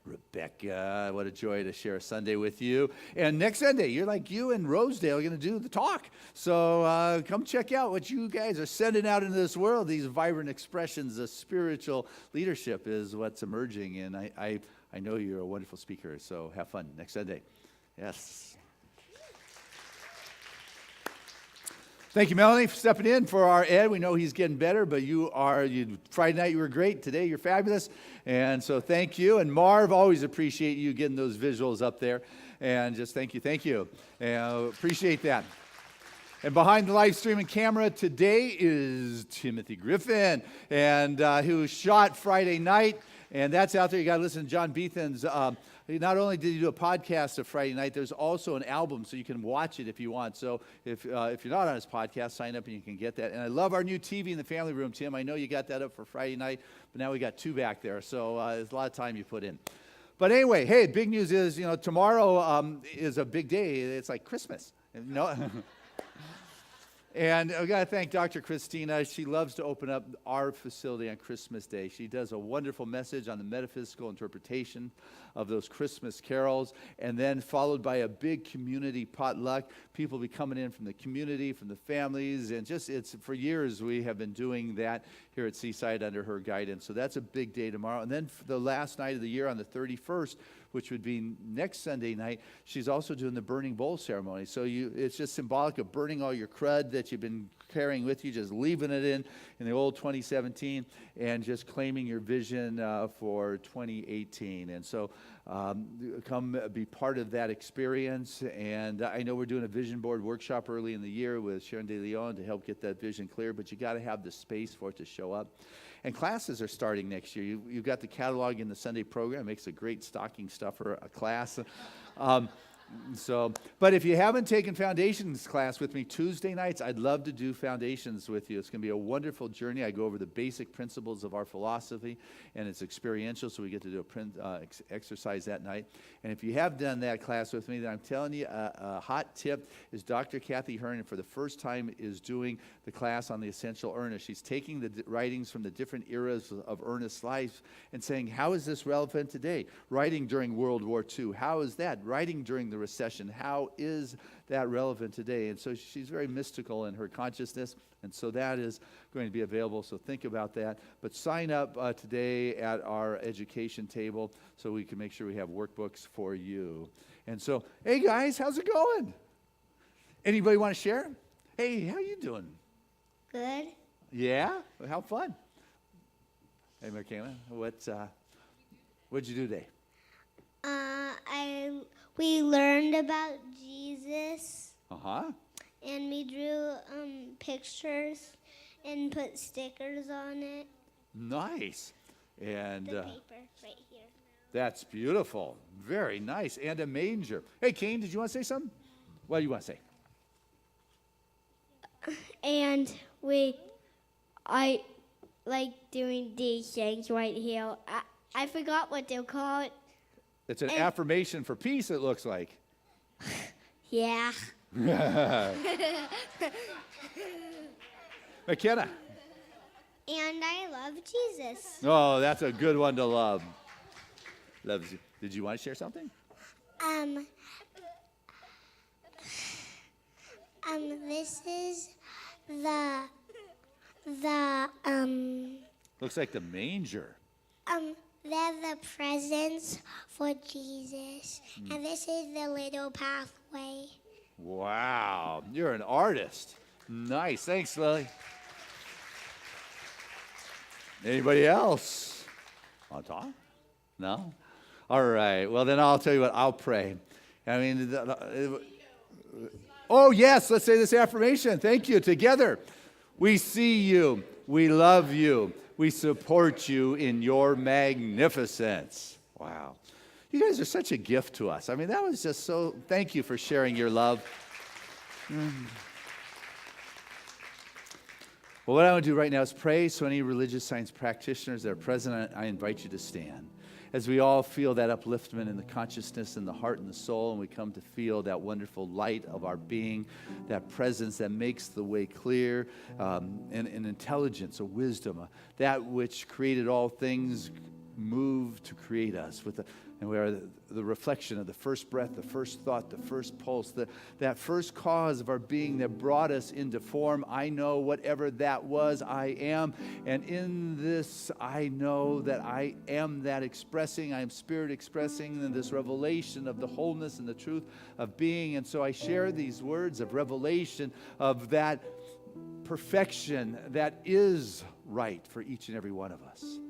Rebecca, what a joy to share a Sunday with you. And next Sunday, you and Rosedale are going to do the talk. So come check out what you guys are sending out into this world. These vibrant expressions of spiritual leadership is what's emerging. And I know you're a wonderful speaker. So have fun next Sunday. Yes. Thank you, Melanie, for stepping in for our Ed. We know he's getting better, but Friday night you were great. Today you're fabulous. And so thank you. And Marv, always appreciate you getting those visuals up there. And just thank you. And appreciate that. And behind the live streaming camera today is Timothy Griffin, and who shot Friday night. And that's out there. You got to listen to John Beethan's. Not only did he do a podcast of Friday night, there's also an album, so you can watch it if you want. So if you're not on his podcast, sign up and you can get that. And I love our new TV in the family room, Tim. I know you got that up for Friday night, but now we got 2 back there. So there's a lot of time you put in. But anyway, hey, big news is, tomorrow is a big day. It's like Christmas. And I've got to thank Dr. Christina. She loves to open up our facility on Christmas Day. She does a wonderful message on the metaphysical interpretation of those Christmas carols, and then followed by a big community potluck. People be coming in from the community, from the families, and for years we have been doing that here at Seaside under her guidance. So that's a big day tomorrow. And then for the last night of the year on the 31st, which would be next Sunday night, she's also doing the burning bowl ceremony. So it's just symbolic of burning all your crud that you've been carrying with you, just leaving it in the old 2017, and just claiming your vision for 2018. And so come be part of that experience. And I know we're doing a vision board workshop early in the year with Sharon De Leon to help get that vision clear, but you got to have the space for it to show up. And classes are starting next year. You've got the catalog in the Sunday program. It makes a great stocking stuffer, a class. But if you haven't taken Foundations class with me Tuesday nights, I'd love to do Foundations with you. It's going to be a wonderful journey. I go over the basic principles of our philosophy, and it's experiential, so we get to do a exercise that night. And if you have done that class with me, then I'm telling you, a hot tip is Dr. Kathy Hearn, for the first time, is doing the class on the essential earnest. She's taking the writings from the different eras of Ernest's life and saying, how is this relevant today? Writing during World War II, how is that? Writing during the recession, how is that relevant today? And so she's very mystical in her consciousness, and so that is going to be available, so think about that. But sign up today at our education table so we can make sure we have workbooks for you. And so, hey guys, how's it going? Anybody want to share? Hey, how you doing? Good. Yeah? Well, how fun. Hey, Michaela, what'd you do today? We learned about Jesus, Uh-huh. and we drew pictures and put stickers on it. Nice. And The paper right here. that's beautiful. Very nice. And a manger. Hey, Kane, did you want to say something? What do you want to say? And I like doing these things right here. I forgot what they're called. It's an affirmation for peace, it looks like. Yeah. McKenna. And I love Jesus. Oh, that's a good one to love. Loves you. Did you want to share something? This is the Looks like the manger. they're the presents for Jesus. And this is the little pathway. Wow, you're an artist. Nice. Thanks, Lily. Anybody else? Want to talk? No? All right. Well, then I'll tell you what. I'll pray. I mean, oh, yes. Let's say this affirmation. Thank you. Together. We see you. We love you. We support you in your magnificence. Wow. You guys are such a gift to us. I mean, that was just so, thank you for sharing your love. Well, what I want to do right now is pray. So any religious science practitioners that are present, I invite you to stand. As we all feel that upliftment in the consciousness and the heart and the soul, and we come to feel that wonderful light of our being, that presence that makes the way clear, and intelligence, a wisdom, that which created all things moved to create us and we are the reflection of the first breath, the first thought, the first pulse, that first cause of our being that brought us into form. I know whatever that was, I am. And in this, I know that I am that expressing, I am spirit expressing in this revelation of the wholeness and the truth of being. And so I share these words of revelation of that perfection that is right for each and every one of us.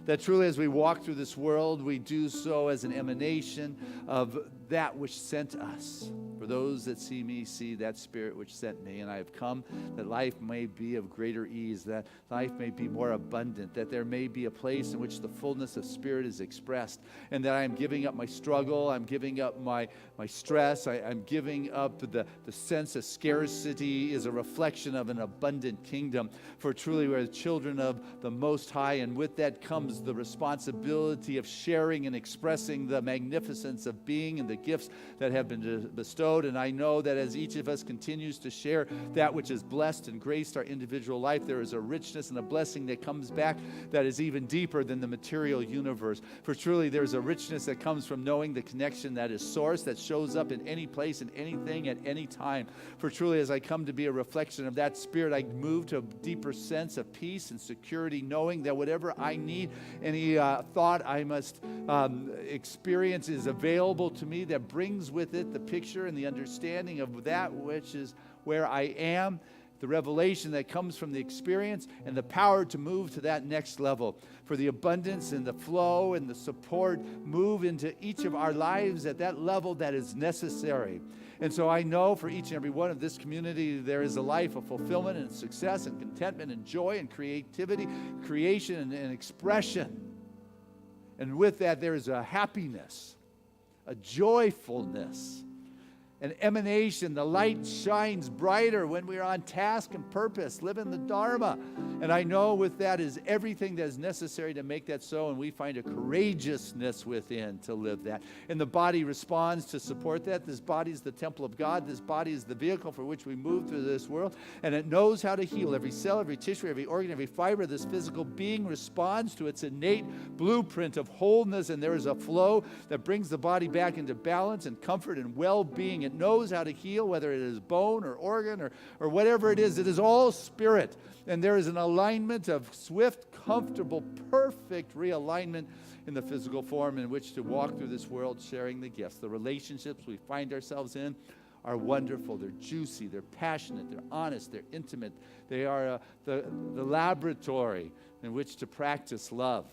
That truly as we walk through this world, we do so as an emanation of that which sent us. For those that see me, see that Spirit which sent me. And I have come that life may be of greater ease, that life may be more abundant, that there may be a place in which the fullness of Spirit is expressed, and that I am giving up my struggle, I'm giving up my stress, I'm giving up the sense of scarcity is a reflection of an abundant kingdom. For truly we're the children of the Most High, and with that comes the responsibility of sharing and expressing the magnificence of being and the gifts that have been bestowed. And I know that as each of us continues to share that which is blessed and graced our individual life, there is a richness and a blessing that comes back that is even deeper than the material universe. For truly there's a richness that comes from knowing the connection that is source, that shows up in any place and anything at any time. For truly as I come to be a reflection of that Spirit, I move to a deeper sense of peace and security, knowing that whatever I need, any thought I must experience is available to me, that brings with it the picture and the understanding of that which is where I am, the revelation that comes from the experience, and the power to move to that next level. For the abundance and the flow and the support move into each of our lives at that level that is necessary. And so I know for each and every one of this community, there is a life of fulfillment and success and contentment and joy and creativity, creation and expression. And with that, there is a happiness, a joyfulness, an emanation. The light shines brighter when we are on task and purpose, living the Dharma. And I know with that is everything that is necessary to make that so, and we find a courageousness within to live that. And the body responds to support that. This body is the temple of God. This body is the vehicle for which we move through this world, and it knows how to heal. Every cell, every tissue, every organ, every fiber of this physical being responds to its innate blueprint of wholeness, and there is a flow that brings the body back into balance and comfort and well-being. It knows how to heal, whether it is bone or organ or whatever it is. It is all spirit. And there is an alignment of swift, comfortable, perfect realignment in the physical form in which to walk through this world sharing the gifts. The relationships we find ourselves in are wonderful. They're juicy. They're passionate. They're honest. They're intimate. They are the laboratory in which to practice love,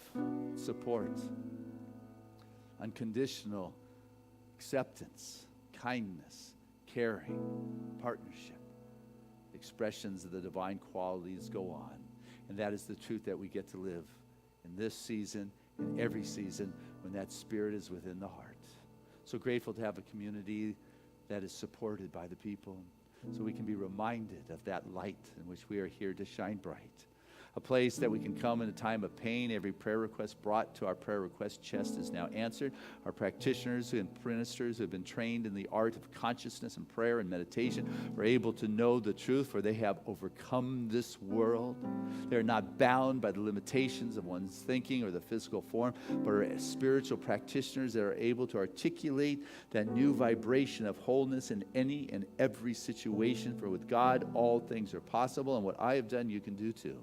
support, unconditional acceptance, kindness, caring, partnership. Expressions of the divine qualities go on. And that is the truth that we get to live in this season, in every season, when that Spirit is within the heart. So grateful to have a community that is supported by the people, so we can be reminded of that light in which we are here to shine bright. a place that we can come in a time of pain. Every prayer request brought to our prayer request chest is now answered. Our practitioners and ministers who have been trained in the art of consciousness and prayer and meditation are able to know the truth, for they have overcome this world. They're not bound by the limitations of one's thinking or the physical form, but are spiritual practitioners that are able to articulate that new vibration of wholeness in any and every situation. For with God, all things are possible, and what I have done, you can do too,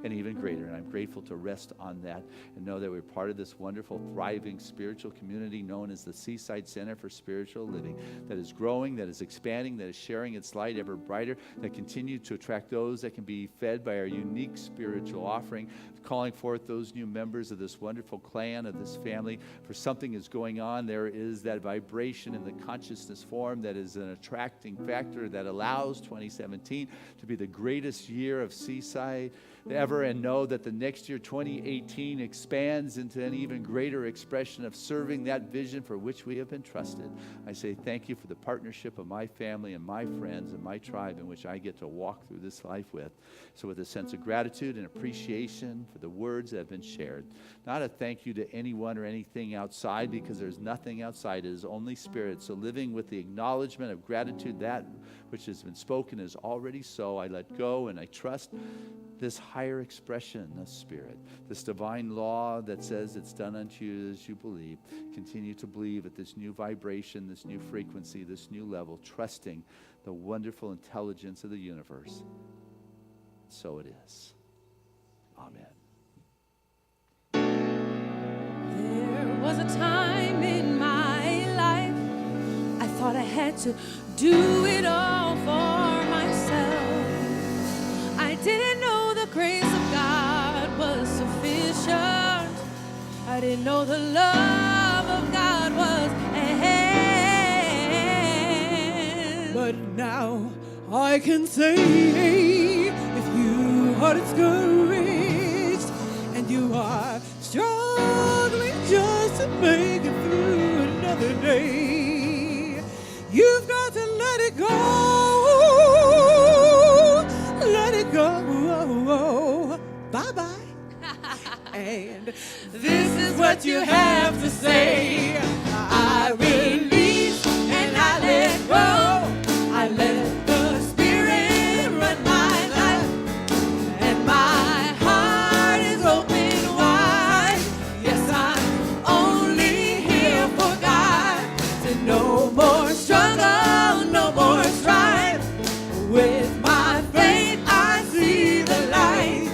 and even greater. And I'm grateful to rest on that and know that we're part of this wonderful, thriving spiritual community known as the Seaside Center for Spiritual Living, that is growing, that is expanding, that is sharing its light ever brighter, that continues to attract those that can be fed by our unique spiritual offering, calling forth those new members of this wonderful clan, of this family. For something is going on. There is that vibration in the consciousness form that is an attracting factor that allows 2017 to be the greatest year of Seaside ever, and know that the next year, 2018, expands into an even greater expression of serving that vision for which we have been trusted. I say thank you for the partnership of my family and my friends and my tribe in which I get to walk through this life with. So with a sense of gratitude and appreciation for the words that have been shared. Not a thank you to anyone or anything outside, because there's nothing outside. It is only Spirit. So living with the acknowledgement of gratitude, that which has been spoken is already so. I let go and I trust this higher expression of Spirit, this divine law that says it's done unto you as you believe. Continue to believe at this new vibration, this new frequency, this new level, trusting the wonderful intelligence of the universe. So it is. Amen. There was a time in my life I thought I had to do it all for myself. I didn't know the grace of God was sufficient. I didn't know the love of God was ahead. But now I can say, if you are discouraged and you are struggling just to make it through another day, you've got to let it go. Let it go. Bye-bye. And this is what you have to say. I release and I let go. I let the Spirit run my life, and my heart is open wide. Yes, I'm only here for God. So no more struggle, no more strife. With my faith I see the light.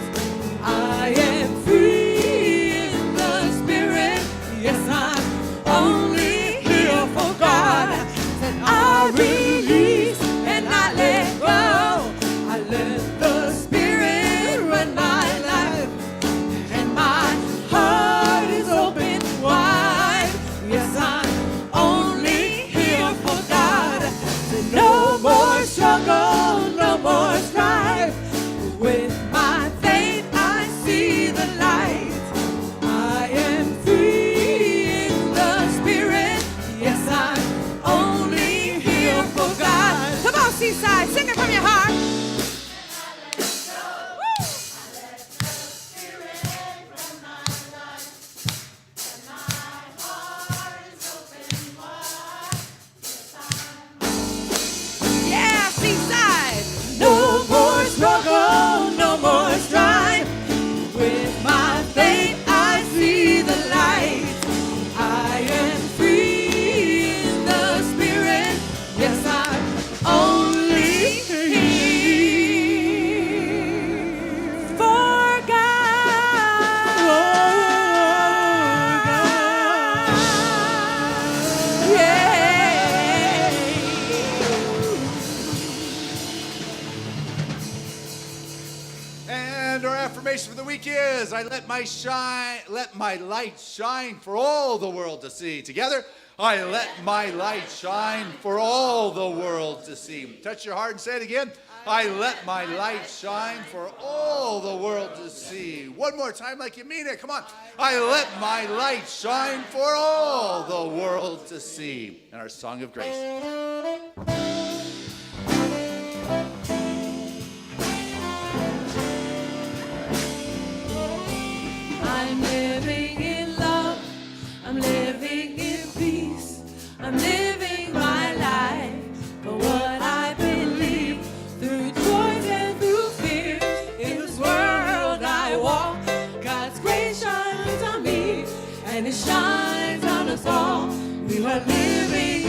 I am free in the Spirit. Yes, I'm only here for God. And I release and I let go. I let the Spirit run my life, and my heart is open wide. Yes, I'm only here for God. So no more struggle, no more strife. With my faith I see the light. I am free in the Spirit. Yes, I'm only here for God. Come on, Seaside, sing it from your heart. Yeah, Seaside. No more struggle, no more strife. With my faith I see the light. I am free in the Spirit. Yes, I'm only here for God. Yeah. And our affirmation for the week is, I let my light shine for all the world to see. Together, I let my light shine for all the world to see. Touch your heart and say it again. I let my light shine for all the world to see. One more time like you mean it. Come on. I let my light shine for all the world to see. And our song of grace. I'm living in love. I'm living in peace. I'm living my life for what I believe. Through joys and through fears, in this world I walk. God's grace shines on me, and it shines on us all. We are living